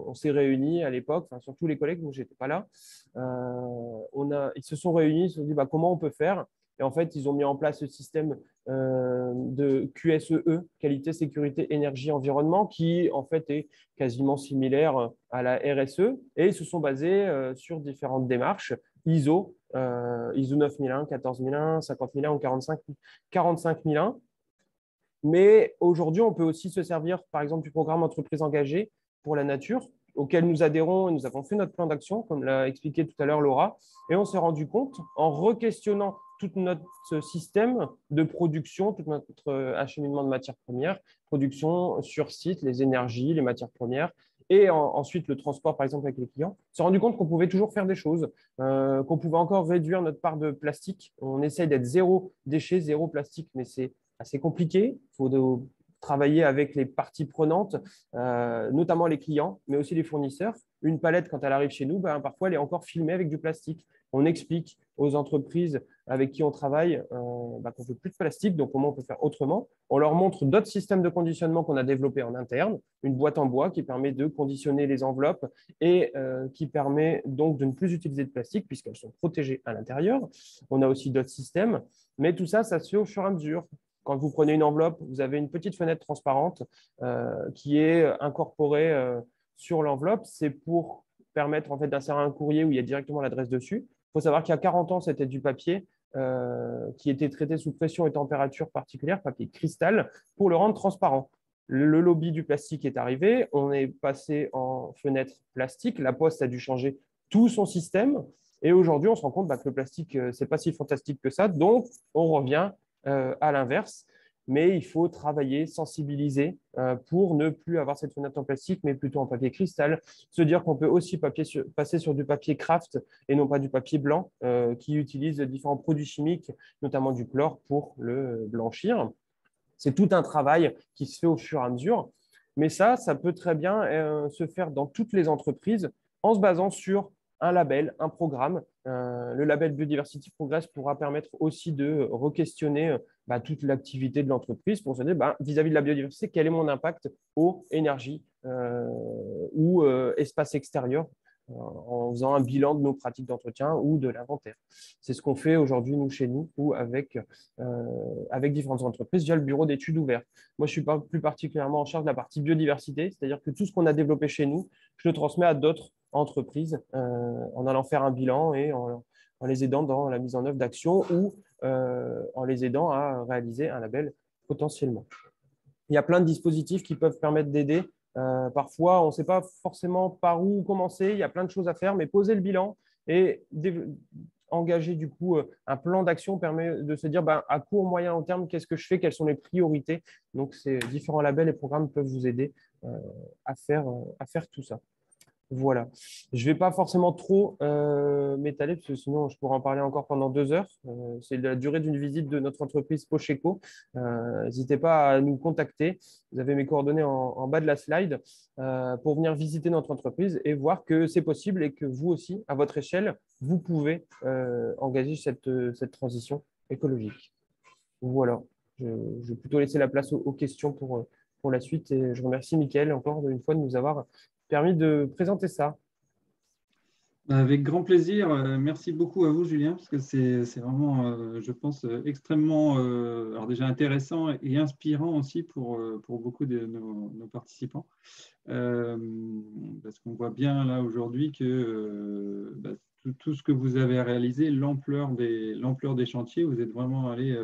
On s'est réunis à l'époque, surtout les collègues, moi, je n'étais pas là. Ils se sont réunis, ils se sont dit comment on peut faire. Et en fait, ils ont mis en place ce système de QSEE, qualité, sécurité, énergie, environnement, qui en fait est quasiment similaire à la RSE. Et ils se sont basés sur différentes démarches ISO, ISO 9001, 14001, 50001 ou 45001. Mais aujourd'hui, on peut aussi se servir, par exemple, du programme Entreprises engagées pour la nature, auquel nous adhérons et nous avons fait notre plan d'action, comme l'a expliqué tout à l'heure Laura, et on s'est rendu compte, en re-questionnant tout notre système de production, tout notre acheminement de matières premières, production sur site, les énergies, les matières premières, et ensuite le transport, par exemple, avec les clients, on s'est rendu compte qu'on pouvait toujours faire des choses, qu'on pouvait encore réduire notre part de plastique. On essaye d'être zéro déchet, zéro plastique, mais c'est assez compliqué. Il faut travailler avec les parties prenantes, notamment les clients, mais aussi les fournisseurs. Une palette, quand elle arrive chez nous, parfois, elle est encore filmée avec du plastique. On explique aux entreprises avec qui on travaille qu'on ne fait plus de plastique, donc comment on peut faire autrement. On leur montre d'autres systèmes de conditionnement qu'on a développés en interne, une boîte en bois qui permet de conditionner les enveloppes et qui permet donc de ne plus utiliser de plastique puisqu'elles sont protégées à l'intérieur. On a aussi d'autres systèmes, mais tout ça, ça se fait au fur et à mesure. Quand vous prenez une enveloppe, vous avez une petite fenêtre transparente qui est incorporée sur l'enveloppe. C'est pour permettre en fait, d'insérer un courrier où il y a directement l'adresse dessus. Il faut savoir qu'il y a 40 ans, c'était du papier qui était traité sous pression et température particulière, papier cristal, pour le rendre transparent. Le lobby du plastique est arrivé. On est passé en fenêtre plastique. La Poste a dû changer tout son système. Et aujourd'hui, on se rend compte que le plastique, ce n'est pas si fantastique que ça. Donc, on revient à l'inverse, mais il faut travailler, sensibiliser pour ne plus avoir cette fenêtre en plastique, mais plutôt en papier cristal. Se dire qu'on peut aussi passer sur du papier craft et non pas du papier blanc qui utilise différents produits chimiques, notamment du chlore, pour le blanchir. C'est tout un travail qui se fait au fur et à mesure, mais ça peut très bien se faire dans toutes les entreprises en se basant sur un label, un programme. Le label Biodiversity Progress pourra permettre aussi de re-questionner toute l'activité de l'entreprise pour se dire vis-à-vis de la biodiversité, quel est mon impact eau, énergie ou espace extérieur en faisant un bilan de nos pratiques d'entretien ou de l'inventaire. C'est ce qu'on fait aujourd'hui, nous, chez nous, ou avec différentes entreprises via le bureau d'études ouvertes. Moi, je suis plus particulièrement en charge de la partie biodiversité, c'est-à-dire que tout ce qu'on a développé chez nous, je le transmets à d'autres entreprises en allant faire un bilan et en les aidant dans la mise en œuvre d'actions ou en les aidant à réaliser un label potentiellement. Il y a plein de dispositifs qui peuvent permettre d'aider. Parfois, on ne sait pas forcément par où commencer. Il y a plein de choses à faire, mais poser le bilan et engager du coup un plan d'action permet de se dire à court, moyen, long terme, qu'est-ce que je fais, quelles sont les priorités. Donc, ces différents labels et programmes peuvent vous aider à faire tout ça. Voilà. Je ne vais pas forcément trop m'étaler, parce que sinon, je pourrais en parler encore pendant 2 heures. C'est la durée d'une visite de notre entreprise Pocheco. N'hésitez pas à nous contacter. Vous avez mes coordonnées en bas de la slide pour venir visiter notre entreprise et voir que c'est possible et que vous aussi, à votre échelle, vous pouvez engager cette transition écologique. Voilà. Je vais plutôt laisser la place aux questions pour la suite. Et je remercie Mickaël encore une fois de nous avoir permis de présenter ça. Avec grand plaisir. Merci beaucoup à vous, Julien, parce que c'est vraiment, je pense, extrêmement alors déjà intéressant et inspirant aussi pour beaucoup de nos participants. Parce qu'on voit bien là aujourd'hui que tout ce que vous avez réalisé, l'ampleur des chantiers, vous êtes vraiment allé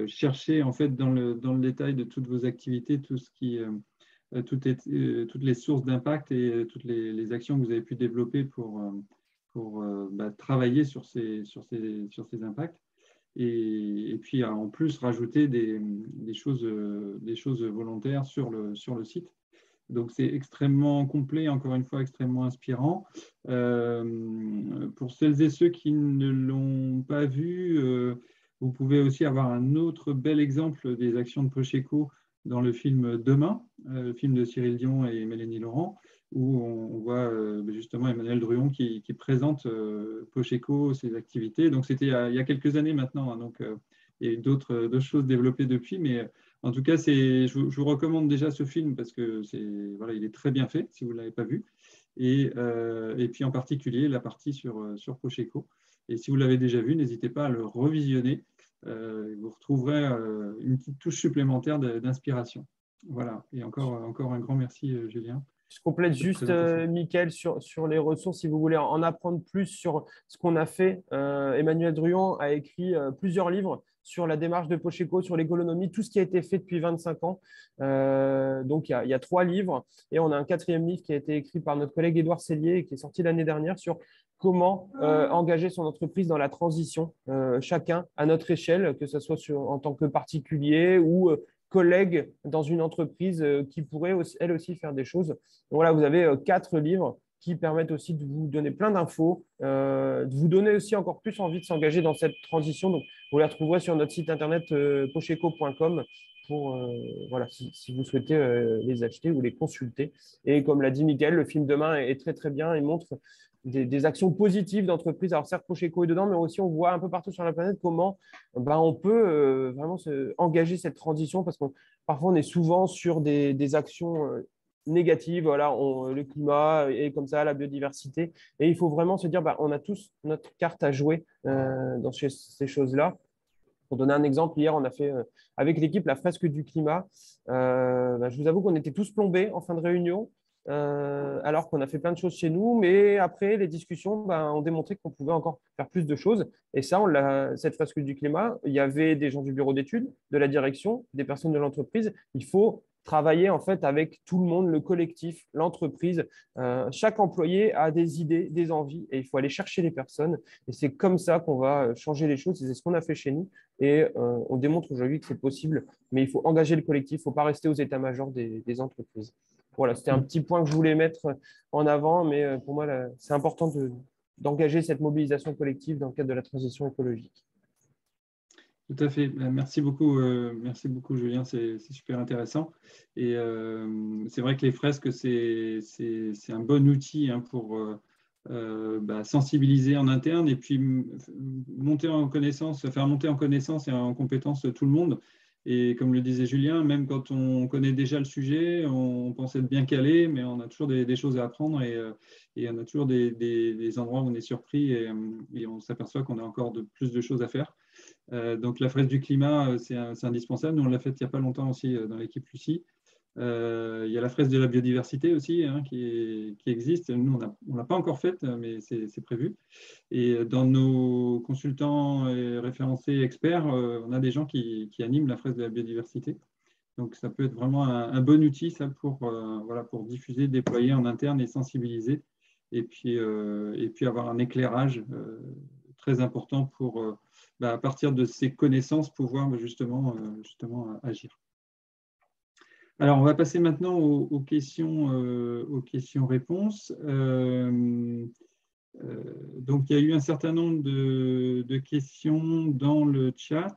chercher en fait dans le détail de toutes vos activités, tout ce qui toutes les sources d'impact et toutes les actions que vous avez pu développer pour travailler sur ces impacts. Et puis en plus rajouter des choses volontaires sur le site. Donc c'est extrêmement complet, encore une fois extrêmement inspirant. Pour celles et ceux qui ne l'ont pas vu, vous pouvez aussi avoir un autre bel exemple des actions de Pocheco dans le film Demain, le film de Cyril Dion et Mélanie Laurent, où on voit justement Emmanuel Druon qui présente Pocheco, ses activités. Donc c'était il y a quelques années maintenant, hein, donc il y a eu d'autres choses développées depuis, mais en tout cas, je vous recommande déjà ce film parce que il est très bien fait si vous ne l'avez pas vu. Et puis en particulier la partie sur Pocheco. Et si vous l'avez déjà vu, n'hésitez pas à le revisionner. Vous retrouverez une petite touche supplémentaire d'inspiration. Voilà. Et encore un grand merci, Julien. Je complète juste, Mickaël, sur les ressources, si vous voulez en apprendre plus sur ce qu'on a fait. Emmanuel Druon a écrit plusieurs livres sur la démarche de Pocheco, sur l'économie, tout ce qui a été fait depuis 25 ans. Donc, il y a 3 livres et on a un 4e livre qui a été écrit par notre collègue Édouard Sellier et qui est sorti l'année dernière sur comment engager son entreprise dans la transition, chacun à notre échelle, que ce soit en tant que particulier ou collègue dans une entreprise qui pourrait elle aussi faire des choses. Donc, voilà, vous avez 4 livres qui permettent aussi de vous donner plein d'infos, de vous donner aussi encore plus envie de s'engager dans cette transition. Donc, vous les retrouverez sur notre site internet pocheco.com pour voilà, si vous souhaitez les acheter ou les consulter. Et comme l'a dit Mickaël, le film Demain est très très bien. Il montre des actions positives d'entreprise. Alors certes, Pocheco est dedans, mais aussi on voit un peu partout sur la planète comment on peut vraiment engager cette transition parce que parfois on est souvent sur des actions négatives, voilà, le climat et comme ça, la biodiversité. Et il faut vraiment se dire, on a tous notre carte à jouer dans ces choses-là. Pour donner un exemple, hier, on a fait avec l'équipe la fresque du climat. Je vous avoue qu'on était tous plombés en fin de réunion. Alors qu'on a fait plein de choses chez nous, mais après les discussions ont démontré qu'on pouvait encore faire plus de choses. Et ça, cette fresque du climat, il y avait des gens du bureau d'études, de la direction, des personnes de l'entreprise. Il faut travailler en fait avec tout le monde, le collectif, l'entreprise. Chaque employé a des idées, des envies, et il faut aller chercher les personnes. Et c'est comme ça qu'on va changer les choses. C'est ce qu'on a fait chez nous. Et on démontre aujourd'hui que c'est possible, mais il faut engager le collectif. Il ne faut pas rester aux états-majors des entreprises. Voilà, c'était un petit point que je voulais mettre en avant, mais pour moi, c'est important d'engager cette mobilisation collective dans le cadre de la transition écologique. Tout à fait. Merci beaucoup, Julien. C'est super intéressant. Et c'est vrai que les fresques, c'est un bon outil pour sensibiliser en interne et puis faire monter en connaissance et en compétence tout le monde. Et comme le disait Julien, même quand on connaît déjà le sujet, on pense être bien calé, mais on a toujours des choses à apprendre et on a toujours des endroits où on est surpris et on s'aperçoit qu'on a encore plus de choses à faire. Donc la fresque du climat, c'est indispensable. Nous, on l'a faite il n'y a pas longtemps aussi dans l'équipe Lucie. Il y a la fresque de la biodiversité aussi qui existe. Nous, on ne l'a pas encore faite, mais c'est prévu. Et dans nos consultants et référencés experts, on a des gens qui animent la fresque de la biodiversité. Donc, ça peut être vraiment un bon outil ça, pour diffuser, déployer en interne et sensibiliser. Et puis avoir un éclairage très important pour, à partir de ces connaissances, pouvoir justement agir. Alors, on va passer maintenant aux questions-réponses. Donc, il y a eu un certain nombre de questions dans le chat.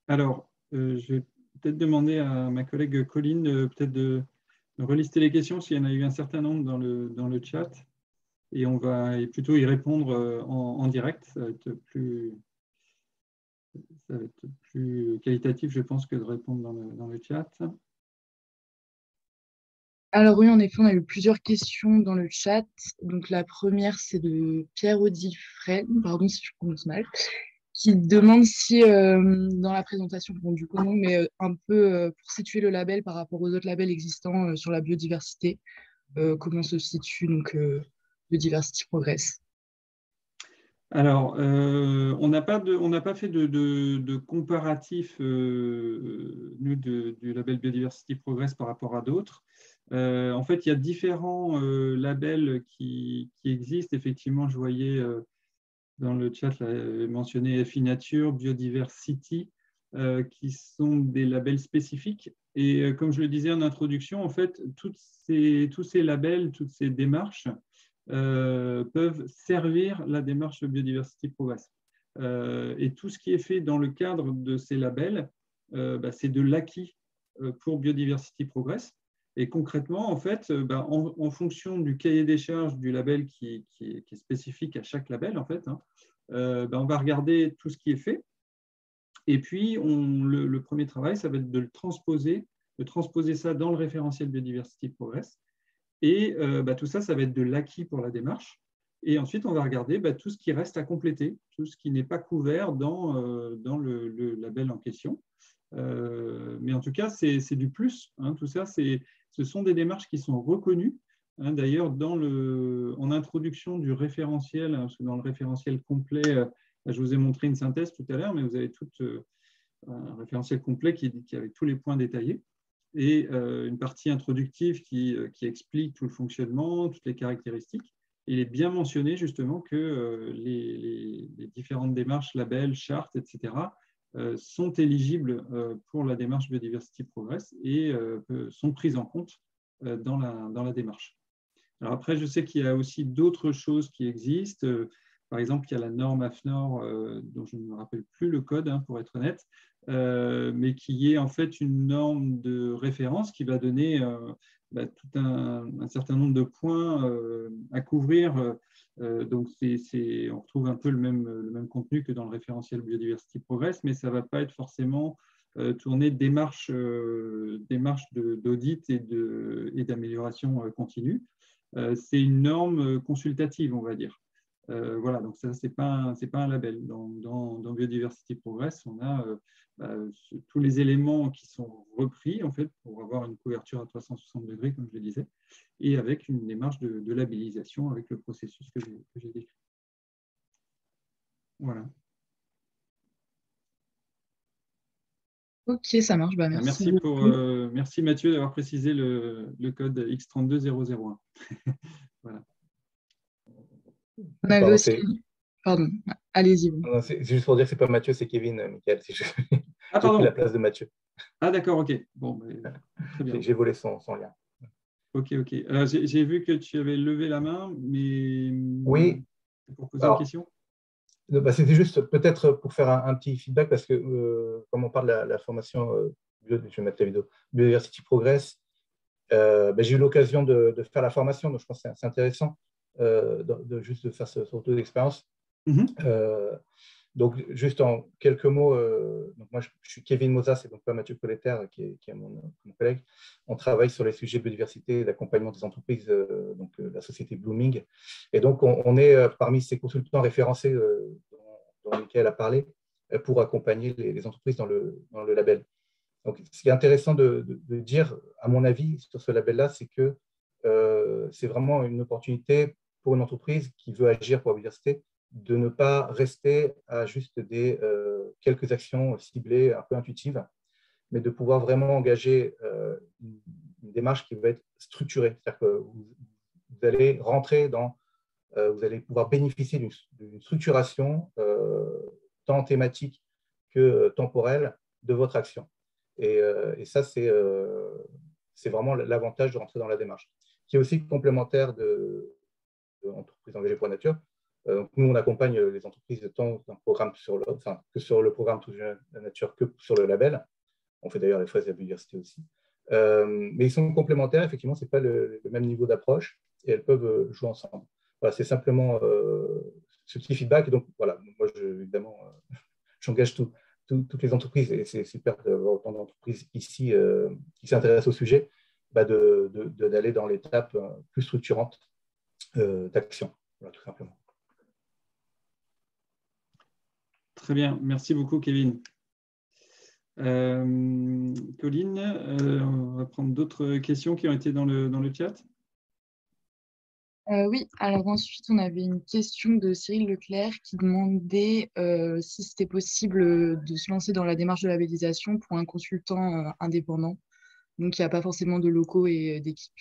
Alors, je vais peut-être demander à ma collègue Colline peut-être de relister les questions, s'il y en a eu un certain nombre dans le chat. Et on va plutôt y répondre en direct. Ça va être plus qualitatif, je pense, que de répondre dans le chat. Alors oui, en effet, on a eu plusieurs questions dans le chat. Donc la première, c'est de Pierre-Audi Fred, pardon si je prononce mal, qui demande si dans la présentation, bon, du coup non, mais un peu pour situer le label par rapport aux autres labels existants sur la biodiversité, comment se situe donc Biodiversity Progress. Alors, on n'a pas fait de comparatif, nous, du label Biodiversity Progress par rapport à d'autres. En fait, il y a différents labels qui existent. Effectivement, je voyais dans le chat mentionné FI Nature, Biodiversity, qui sont des labels spécifiques. Et comme je le disais en introduction, en fait, tous ces labels, toutes ces démarches peuvent servir la démarche Biodiversity Progress. Et tout ce qui est fait dans le cadre de ces labels, c'est de l'acquis pour Biodiversity Progress. Et concrètement, en fait, en fonction du cahier des charges du label qui est spécifique à chaque label, en fait, on va regarder tout ce qui est fait. Et puis, le premier travail, ça va être de transposer ça dans le référentiel Biodiversity Progress. Et tout ça, ça va être de l'acquis pour la démarche. Et ensuite, on va regarder tout ce qui reste à compléter, tout ce qui n'est pas couvert dans le label en question. Mais en tout cas, c'est du plus. Tout ça, ce sont des démarches qui sont reconnues. D'ailleurs, en introduction du référentiel, parce que dans le référentiel complet, je vous ai montré une synthèse tout à l'heure, mais vous avez tout un référentiel complet qui est avec tous les points détaillés et une partie introductive qui explique tout le fonctionnement, toutes les caractéristiques. Il est bien mentionné justement que les différentes démarches, labels, chartes, etc., sont éligibles pour la démarche Biodiversity Progress et sont prises en compte dans la démarche. Alors après, je sais qu'il y a aussi d'autres choses qui existent. Par exemple, il y a la norme AFNOR, dont je ne me rappelle plus le code, pour être honnête, mais qui est en fait une norme de référence qui va donner tout un certain nombre de points à couvrir. Donc, on retrouve un peu le même contenu que dans le référentiel Biodiversity Progress, mais ça ne va pas être forcément tourner démarche d'audit et d'amélioration continue. C'est une norme consultative, on va dire. Voilà, donc ça, ce n'est pas un label. Dans Biodiversity Progress, on a tous les éléments qui sont repris en fait, pour avoir une couverture à 360 degrés, comme je le disais, et avec une démarche de labellisation avec le processus que j'ai décrit. Voilà. Ok, ça marche. Merci. Merci Mathieu d'avoir précisé le code X32001. Voilà. On avait aussi... Pardon, allez-y. C'est juste pour dire que ce n'est pas Mathieu, c'est Kevin, Michael. J'ai pris la place de Mathieu. Ah d'accord, ok. Bon, très bien. J'ai volé son lien. Ok. J'ai vu que tu avais levé la main, mais oui. Pour poser une question. C'était juste peut-être pour faire un petit feedback, parce que comme on parle de la formation, je vais mettre la vidéo, Biodiversity Progress, j'ai eu l'occasion de faire la formation, donc je pense que c'est intéressant juste de faire ce retour d'expérience. Donc, juste en quelques mots, donc moi, je suis Kevin Mozas et donc pas Mathieu Colletter, qui est mon collègue. On travaille sur les sujets de biodiversité et d'accompagnement des entreprises, la société Blooming. Et donc, on est parmi ces consultants référencés dont Michael a parlé pour accompagner les entreprises dans le label. Donc, ce qui est intéressant de dire, à mon avis, sur ce label-là, c'est que c'est vraiment une opportunité pour une entreprise qui veut agir pour la biodiversité de ne pas rester à juste quelques actions ciblées, un peu intuitives, mais de pouvoir vraiment engager une démarche qui va être structurée. C'est-à-dire que vous allez rentrer vous allez pouvoir bénéficier d'une structuration tant thématique que temporelle de votre action. Et ça, c'est vraiment l'avantage de rentrer dans la démarche, qui est aussi complémentaire de l'entreprise engagée pour la nature. Nous, on accompagne les entreprises tant d'un programme que sur le programme Touche la nature que sur le label. On fait d'ailleurs les phases de la biodiversité aussi. Mais ils sont complémentaires, effectivement, ce n'est pas le même niveau d'approche et elles peuvent jouer ensemble. Voilà, c'est simplement ce petit feedback. Et donc, voilà, moi, évidemment, j'engage toutes les entreprises, et c'est super d'avoir autant d'entreprises ici qui s'intéressent au sujet, d'aller dans l'étape plus structurante d'action, voilà, tout simplement. Très bien, merci beaucoup Kevin. Colline, on va prendre d'autres questions qui ont été dans le chat. Oui, alors ensuite, on avait une question de Cyril Leclerc qui demandait si c'était possible de se lancer dans la démarche de labellisation pour un consultant indépendant, donc il n'y a pas forcément de locaux et d'équipe.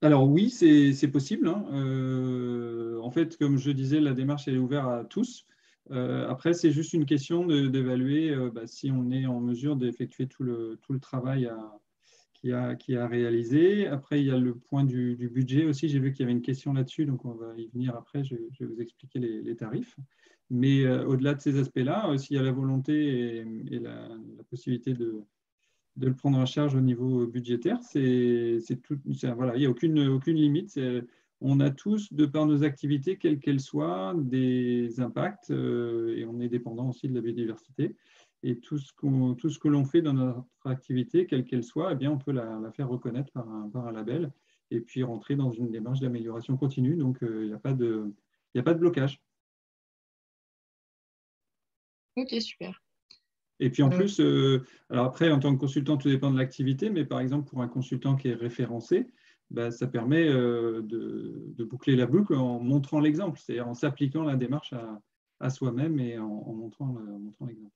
Alors oui, c'est possible. Hein. En fait, comme je disais, la démarche est ouverte à tous. Après, c'est juste une question d'évaluer si on est en mesure d'effectuer tout le travail qui a réalisé. Après, il y a le point du budget aussi. J'ai vu qu'il y avait une question là-dessus, donc on va y venir après. Je vais vous expliquer les tarifs. Mais au-delà de ces aspects-là, s'il y a la volonté et la possibilité de le prendre en charge au niveau budgétaire, voilà, il n'y a aucune limite. On a tous, de par nos activités, quelles qu'elles soient, des impacts et on est dépendant aussi de la biodiversité. Et tout ce que l'on fait dans notre activité, quelle qu'elle soit, eh bien, on peut la faire reconnaître par un label et puis rentrer dans une démarche d'amélioration continue. Donc, il n'y a pas de blocage. Ok, super. Et puis en plus, alors après, en tant que consultant, tout dépend de l'activité, mais par exemple, pour un consultant qui est référencé, ça permet de boucler la boucle en montrant l'exemple, c'est-à-dire en s'appliquant la démarche à soi-même et en montrant l'exemple.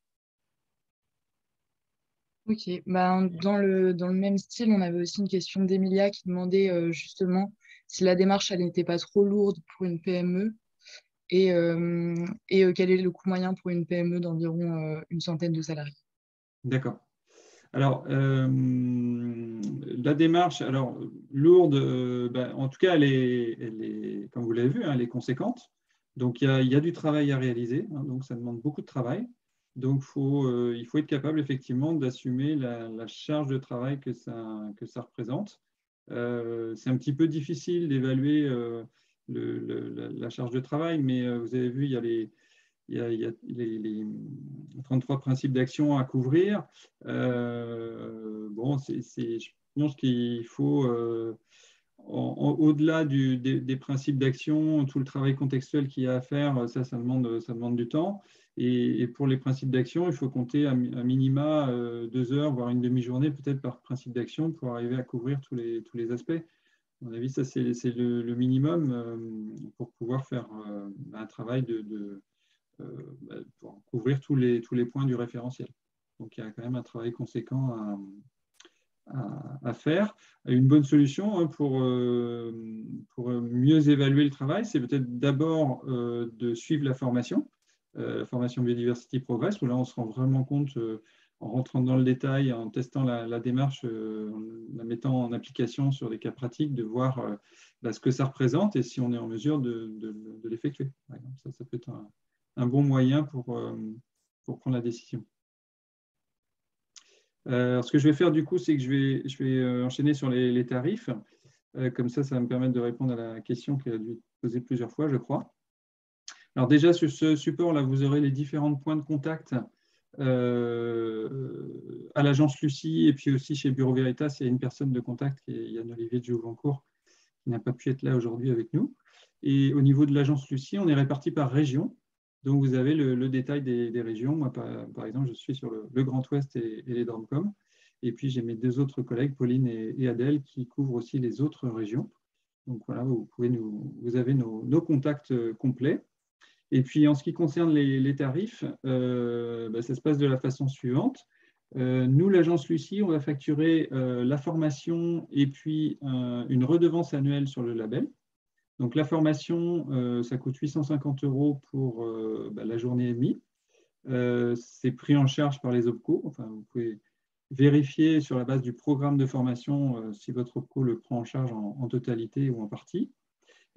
Ok, dans le même style, on avait aussi une question d'Emilia qui demandait justement si la démarche elle n'était pas trop lourde pour une PME et quel est le coût moyen pour une PME d'environ une centaine de salariés. D'accord. Alors, la démarche, alors lourde, en tout cas, elle est, comme vous l'avez vu, hein, elle est conséquente. Donc, il y a du travail à réaliser, hein, donc ça demande beaucoup de travail. Donc, il faut être capable effectivement d'assumer la charge de travail que ça représente. C'est un petit peu difficile d'évaluer la charge de travail, mais vous avez vu, il y a les 33 principes d'action à couvrir. Je pense qu'il faut, au-delà des principes d'action, tout le travail contextuel qu'il y a à faire, ça demande du temps. Et pour les principes d'action, il faut compter à minima 2 heures, voire une demi-journée peut-être par principe d'action pour arriver à couvrir tous les aspects. À mon avis, ça c'est le minimum pour pouvoir faire un travail pour couvrir tous les points du référentiel. Donc, il y a quand même un travail conséquent à faire. Une bonne solution hein, pour mieux évaluer le travail, c'est peut-être d'abord de suivre la formation Biodiversity Progress, où là, on se rend vraiment compte, en rentrant dans le détail, en testant la démarche, en la mettant en application sur des cas pratiques, de voir ce que ça représente et si on est en mesure de l'effectuer. Ça peut être un bon moyen pour prendre la décision. Ce que je vais faire du coup, c'est que je vais enchaîner sur les tarifs. Comme ça va me permettre de répondre à la question qui a dû être posée plusieurs fois, je crois. Alors déjà, sur ce support-là, vous aurez les différents points de contact à l'agence Lucie et puis aussi chez Bureau Veritas. Il y a une personne de contact, qui est Yann-Olivier de Jouvencourt, qui n'a pas pu être là aujourd'hui avec nous. Et au niveau de l'agence Lucie, on est réparti par région. Donc, vous avez le détail des régions. Moi, par exemple, je suis sur le Grand Ouest et les DORMCOM. Et puis, j'ai mes deux autres collègues, Pauline et Adèle, qui couvrent aussi les autres régions. Donc, voilà, vous avez nos contacts complets. Et puis, en ce qui concerne les tarifs, ça se passe de la façon suivante. Nous, l'agence Lucie, on va facturer la formation et puis une redevance annuelle sur le label. Donc, la formation, ça coûte 850 € pour la journée et demie. C'est pris en charge par les OPCO. Enfin, vous pouvez vérifier sur la base du programme de formation si votre OPCO le prend en charge en totalité ou en partie.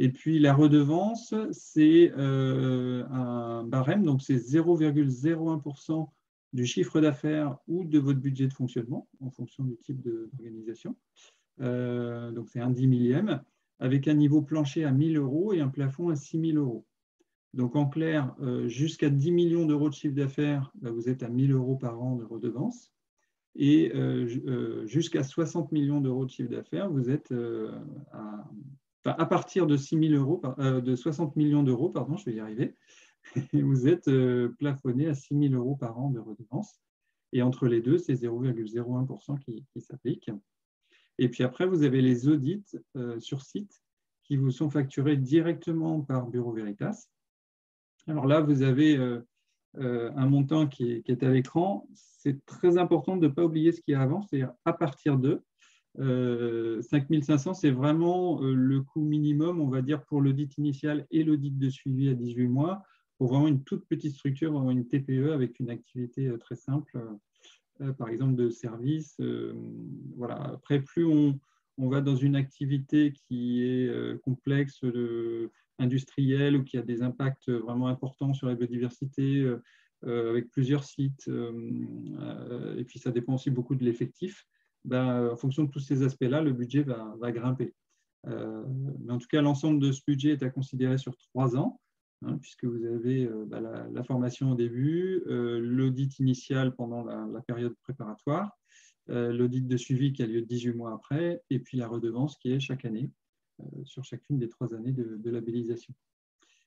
Et puis, la redevance, c'est un barème, donc c'est 0,01% du chiffre d'affaires ou de votre budget de fonctionnement en fonction du type d'organisation. Donc, c'est un 10 000e, avec un niveau plancher à 1 000 € et un plafond à 6 000 €. Donc, en clair, jusqu'à 10 millions d'euros de chiffre d'affaires, vous êtes à 1 000 € par an de redevance. Et jusqu'à 60 millions d'euros de chiffre d'affaires, vous êtes à partir de 60 millions d'euros, pardon, je vais y arriver, vous êtes plafonné à 6 000 € par an de redevance. Et entre les deux, c'est 0,01% qui s'applique. Et puis après, vous avez les audits sur site qui vous sont facturés directement par Bureau Veritas. Alors là, vous avez un montant qui est à l'écran. C'est très important de ne pas oublier ce qu'il y a avant, c'est-à-dire à partir de 5 500, c'est vraiment le coût minimum, on va dire, pour l'audit initial et l'audit de suivi à 18 mois, pour vraiment une toute petite structure, vraiment une TPE avec une activité très simple. Par exemple de service. Voilà. Après, plus on va dans une activité qui est complexe, industrielle, ou qui a des impacts vraiment importants sur la biodiversité, avec plusieurs sites, et puis ça dépend aussi beaucoup de l'effectif, en fonction de tous ces aspects-là, le budget va grimper. Mais en tout cas, l'ensemble de ce budget est à considérer sur 3 ans. Puisque vous avez la formation au début, l'audit initial pendant la période préparatoire, l'audit de suivi qui a lieu 18 mois après, et puis la redevance qui est chaque année, sur chacune des 3 années de labellisation.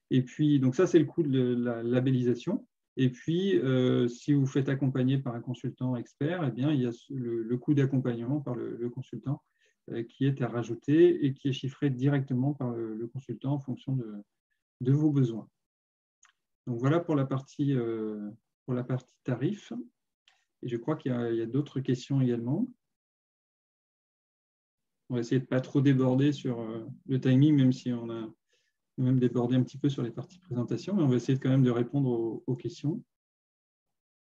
Et puis, donc ça, c'est le coût de la labellisation. Et puis, si vous faites accompagner par un consultant expert, eh bien, il y a le coût d'accompagnement par le consultant qui est à rajouter et qui est chiffré directement par le consultant en fonction de vos besoins. Donc voilà pour la partie tarif. Et je crois qu'il y a d'autres questions également. On va essayer de ne pas trop déborder sur le timing, même si on a même débordé un petit peu sur les parties présentation, mais on va essayer quand même de répondre aux questions.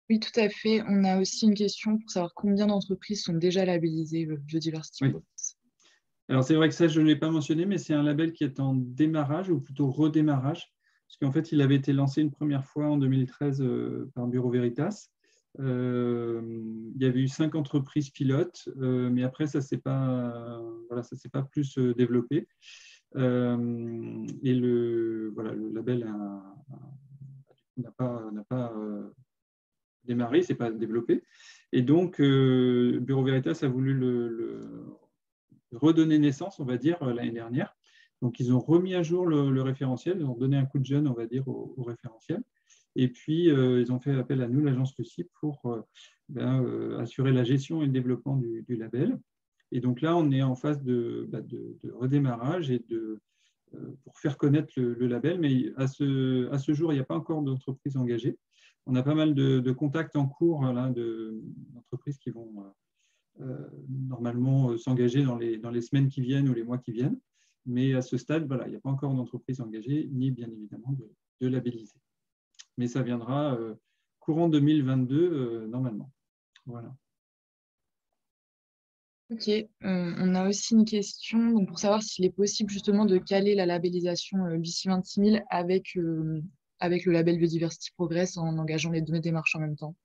Oui, tout à fait. On a aussi une question pour savoir combien d'entreprises sont déjà labellisées Biodiversity Progress. Alors, c'est vrai que ça, je ne l'ai pas mentionné, mais c'est un label qui est en démarrage, ou plutôt redémarrage, parce qu'en fait, il avait été lancé une première fois en 2013 par Bureau Veritas. Il y avait eu 5 entreprises pilotes, mais après, ça ne s'est pas plus développé. Et le label n'a pas démarré, ne s'est pas développé. Et donc, Bureau Veritas a voulu redonner naissance, on va dire, l'année dernière. Donc, ils ont remis à jour le référentiel, ils ont donné un coup de jeune, on va dire, au référentiel. Et puis, ils ont fait appel à nous, l'agence Lucie, pour assurer la gestion et le développement du label. Et donc là, on est en phase de redémarrage et pour faire connaître le label. Mais à ce jour, il n'y a pas encore d'entreprises engagées. On a pas mal de contacts en cours d'entreprises qui vont normalement s'engager dans les semaines qui viennent ou les mois qui viennent. Mais à ce stade, voilà, il n'y a pas encore d'entreprise engagée, ni bien évidemment de labelliser. Mais ça viendra courant 2022 normalement. Voilà. Ok, on a aussi une question donc pour savoir s'il est possible justement de caler la labellisation BC 26000 avec le label Biodiversity Progress en engageant les 2 démarches en même temps.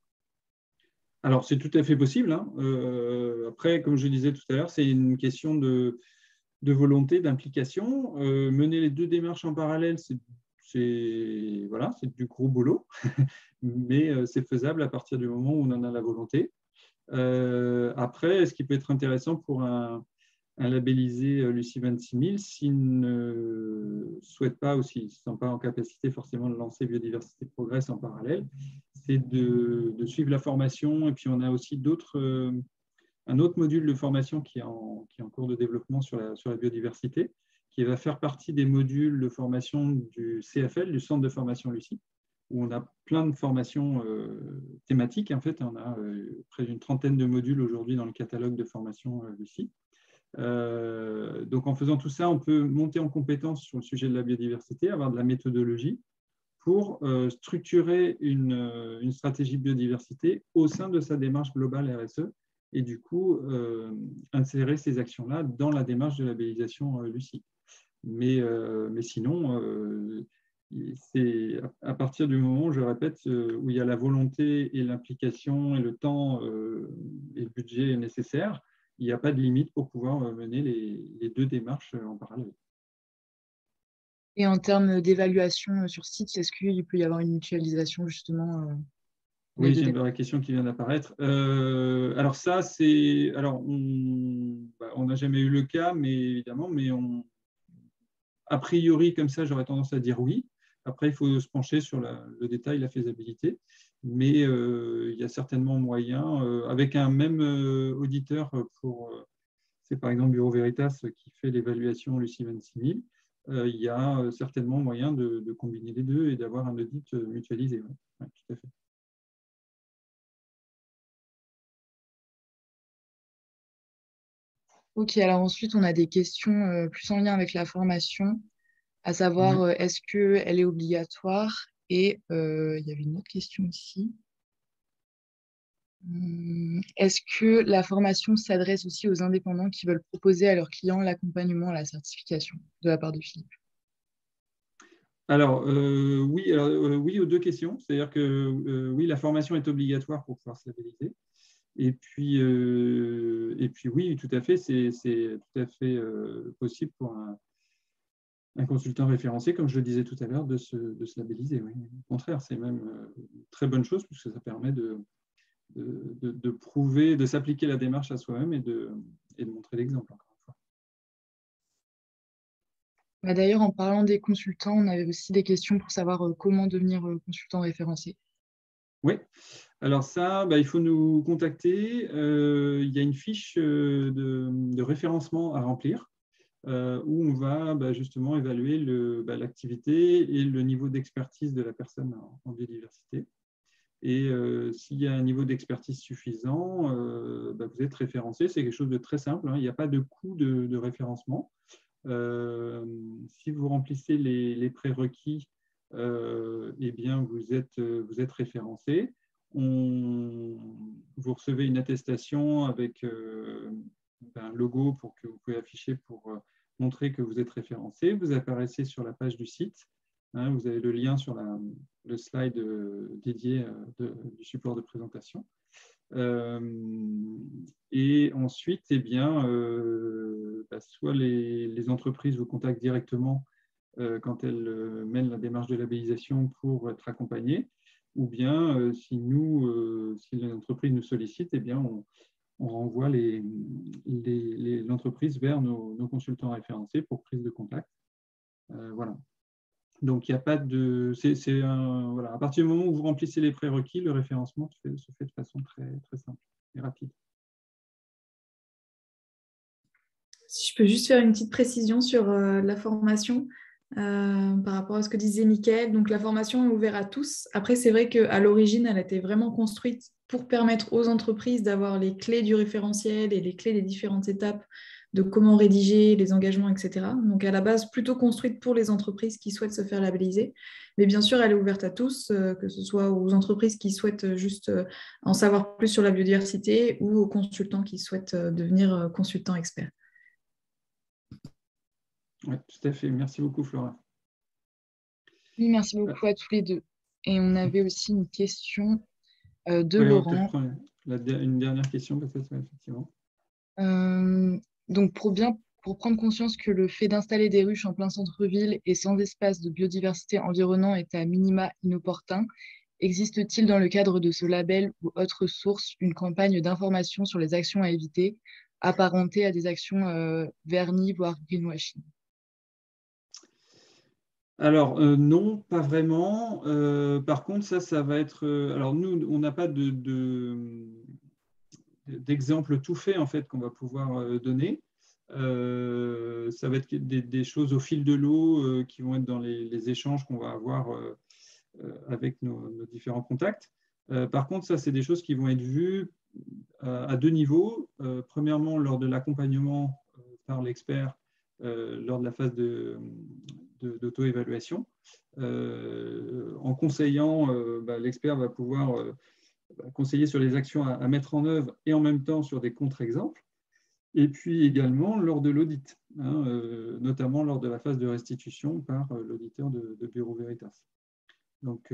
Alors, c'est tout à fait possible. Hein. Après, comme je disais tout à l'heure, c'est une question de volonté, d'implication. Mener les 2 démarches en parallèle, voilà, c'est du gros boulot, mais c'est faisable à partir du moment où on en a la volonté. Après, ce qui peut être intéressant pour un labellisé Lucie 26000, s'il ne souhaite pas ou s'il ne se sent pas en capacité forcément de lancer Biodiversité Progress en parallèle, c'est de suivre la formation. Et puis, on a aussi un autre module de formation qui est en cours de développement sur la biodiversité, qui va faire partie des modules de formation du CFL, du Centre de formation Lucie, où on a plein de formations thématiques. En fait, on a près d'une trentaine de modules aujourd'hui dans le catalogue de formation Lucie. Donc, en faisant tout ça, on peut monter en compétence sur le sujet de la biodiversité, avoir de la méthodologie pour structurer une stratégie biodiversité au sein de sa démarche globale RSE et du coup, insérer ces actions-là dans la démarche de labellisation Lucie. Mais sinon, c'est à partir du moment, je répète, où il y a la volonté et l'implication et le temps et le budget nécessaires, il n'y a pas de limite pour pouvoir mener les deux démarches en parallèle. Et en termes d'évaluation sur site, est-ce qu'il peut y avoir une mutualisation justement Oui, j'ai la question qui vient d'apparaître. Alors ça, c'est… Alors, on n'a jamais eu le cas, mais évidemment, mais a priori, comme ça, j'aurais tendance à dire oui. Après, il faut se pencher sur le détail, la faisabilité. Mais il y a certainement moyen, avec un même auditeur c'est par exemple Bureau Veritas qui fait l'évaluation Lucie 26000, il y a certainement moyen de combiner les deux et d'avoir un audit mutualisé. Ouais. Ouais, tout à fait. Ok, alors ensuite, on a des questions plus en lien avec la formation, à savoir, est-ce qu'elle est obligatoire? Et il y avait une autre question aussi. Est-ce que la formation s'adresse aussi aux indépendants qui veulent proposer à leurs clients l'accompagnement à la certification de la part de Philippe? Alors, oui aux deux questions. C'est-à-dire que oui, la formation est obligatoire pour pouvoir se labelliser. Et puis oui, tout à fait, c'est tout à fait possible pour un consultant référencé, comme je le disais tout à l'heure, de se labelliser. Oui. Au contraire, c'est même une très bonne chose puisque ça permet de prouver, de s'appliquer la démarche à soi-même et de montrer l'exemple, encore une fois. D'ailleurs, en parlant des consultants, on avait aussi des questions pour savoir comment devenir consultant référencé. Oui, alors ça, il faut nous contacter. Il y a une fiche de référencement à remplir où on va justement évaluer l'activité et le niveau d'expertise de la personne en biodiversité. Et s'il y a un niveau d'expertise suffisant, vous êtes référencé. C'est quelque chose de très simple. Hein. Il n'y a pas de coût de référencement. Si vous remplissez les prérequis, eh bien, vous êtes référencé. Vous recevez une attestation avec un logo pour que vous pouvez afficher pour montrer que vous êtes référencé. Vous apparaissez sur la page du site. Hein, vous avez le lien sur le slide dédié du support de présentation. Et ensuite, eh bien, soit les entreprises vous contactent directement quand elles mènent la démarche de labellisation pour être accompagnées, ou bien si les entreprises nous sollicitent, eh bien, on renvoie l'entreprise vers nos consultants référencés pour prise de contact. Voilà. Donc, il n'y a pas de… voilà. À partir du moment où vous remplissez les prérequis, le référencement se fait de façon très, très simple et rapide. Si je peux juste faire une petite précision sur la formation par rapport à ce que disait Mickaël. Donc, la formation est ouverte à tous. Après, c'est vrai qu'à l'origine, elle a été vraiment construite pour permettre aux entreprises d'avoir les clés du référentiel et les clés des différentes étapes de comment rédiger, les engagements, etc. Donc, à la base, plutôt construite pour les entreprises qui souhaitent se faire labelliser. Mais bien sûr, elle est ouverte à tous, que ce soit aux entreprises qui souhaitent juste en savoir plus sur la biodiversité ou aux consultants qui souhaitent devenir consultants experts. Oui, tout à fait. Merci beaucoup, Flora. Oui, merci beaucoup à tous les deux. Et on avait aussi une question de oui, Laurent. Une dernière question, peut-être, effectivement. Donc, pour bien pour prendre conscience que le fait d'installer des ruches en plein centre-ville et sans espace de biodiversité environnant est à minima inopportun, existe-t-il dans le cadre de ce label ou autre source une campagne d'information sur les actions à éviter, apparentées à des actions vernis, voire greenwashing? Alors, non, pas vraiment. Par contre, ça va être… alors, nous, on n'a pas d'exemple tout fait, en fait, qu'on va pouvoir donner. Ça va être des choses au fil de l'eau qui vont être dans les échanges qu'on va avoir avec nos différents contacts. Par contre, ça, c'est des choses qui vont être vues à deux niveaux. Premièrement, lors de l'accompagnement par l'expert lors de la phase d'auto-évaluation. En conseillant, l'expert va pouvoir conseiller sur les actions à mettre en œuvre et en même temps sur des contre-exemples. Et puis également lors de l'audit, notamment lors de la phase de restitution par l'auditeur de Bureau Veritas. Donc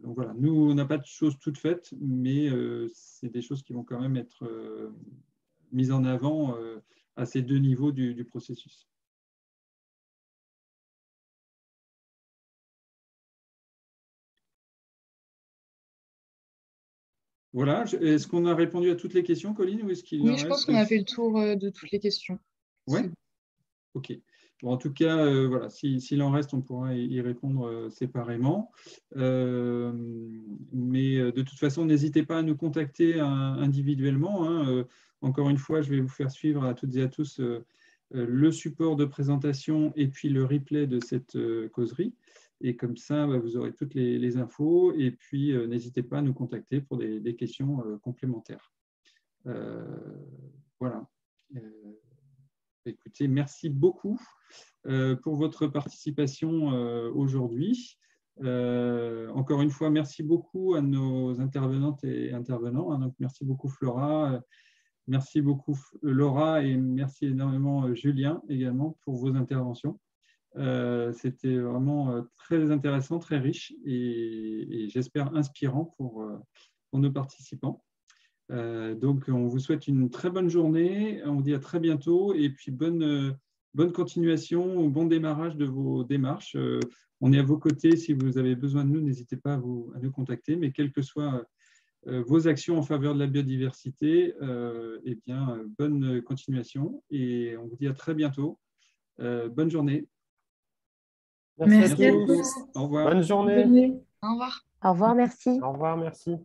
voilà, nous, on n'a pas de choses toutes faites, mais c'est des choses qui vont quand même être mises en avant à ces deux niveaux du processus. Voilà, est-ce qu'on a répondu à toutes les questions, Colline, ou est-ce qu'il Oui, en je reste? pense qu'on a fait le tour de toutes les questions. Oui. Ok. Bon, en tout cas, voilà, s'il en reste, on pourra y répondre séparément. Mais de toute façon, n'hésitez pas à nous contacter individuellement. Hein. Encore une fois, je vais vous faire suivre à toutes et à tous le support de présentation et puis le replay de cette causerie. Et comme ça, vous aurez toutes les infos. Et puis, n'hésitez pas à nous contacter pour des questions complémentaires. Voilà. Écoutez, merci beaucoup pour votre participation aujourd'hui. Encore une fois, merci beaucoup à nos intervenantes et intervenants. Donc, merci beaucoup Flora, merci beaucoup Laura et merci énormément Julien également pour vos interventions. C'était vraiment très intéressant, très riche et j'espère inspirant pour nos participants. Donc, on vous souhaite une très bonne journée. On vous dit à très bientôt et puis bonne continuation, bon démarrage de vos démarches. On est à vos côtés. Si vous avez besoin de nous, n'hésitez pas à nous contacter. Mais quelles que soient vos actions en faveur de la biodiversité, eh bien, bonne continuation et on vous dit à très bientôt. Bonne journée. Merci à tous. Au revoir. Bonne journée. Au revoir. Au revoir, merci. Au revoir, merci.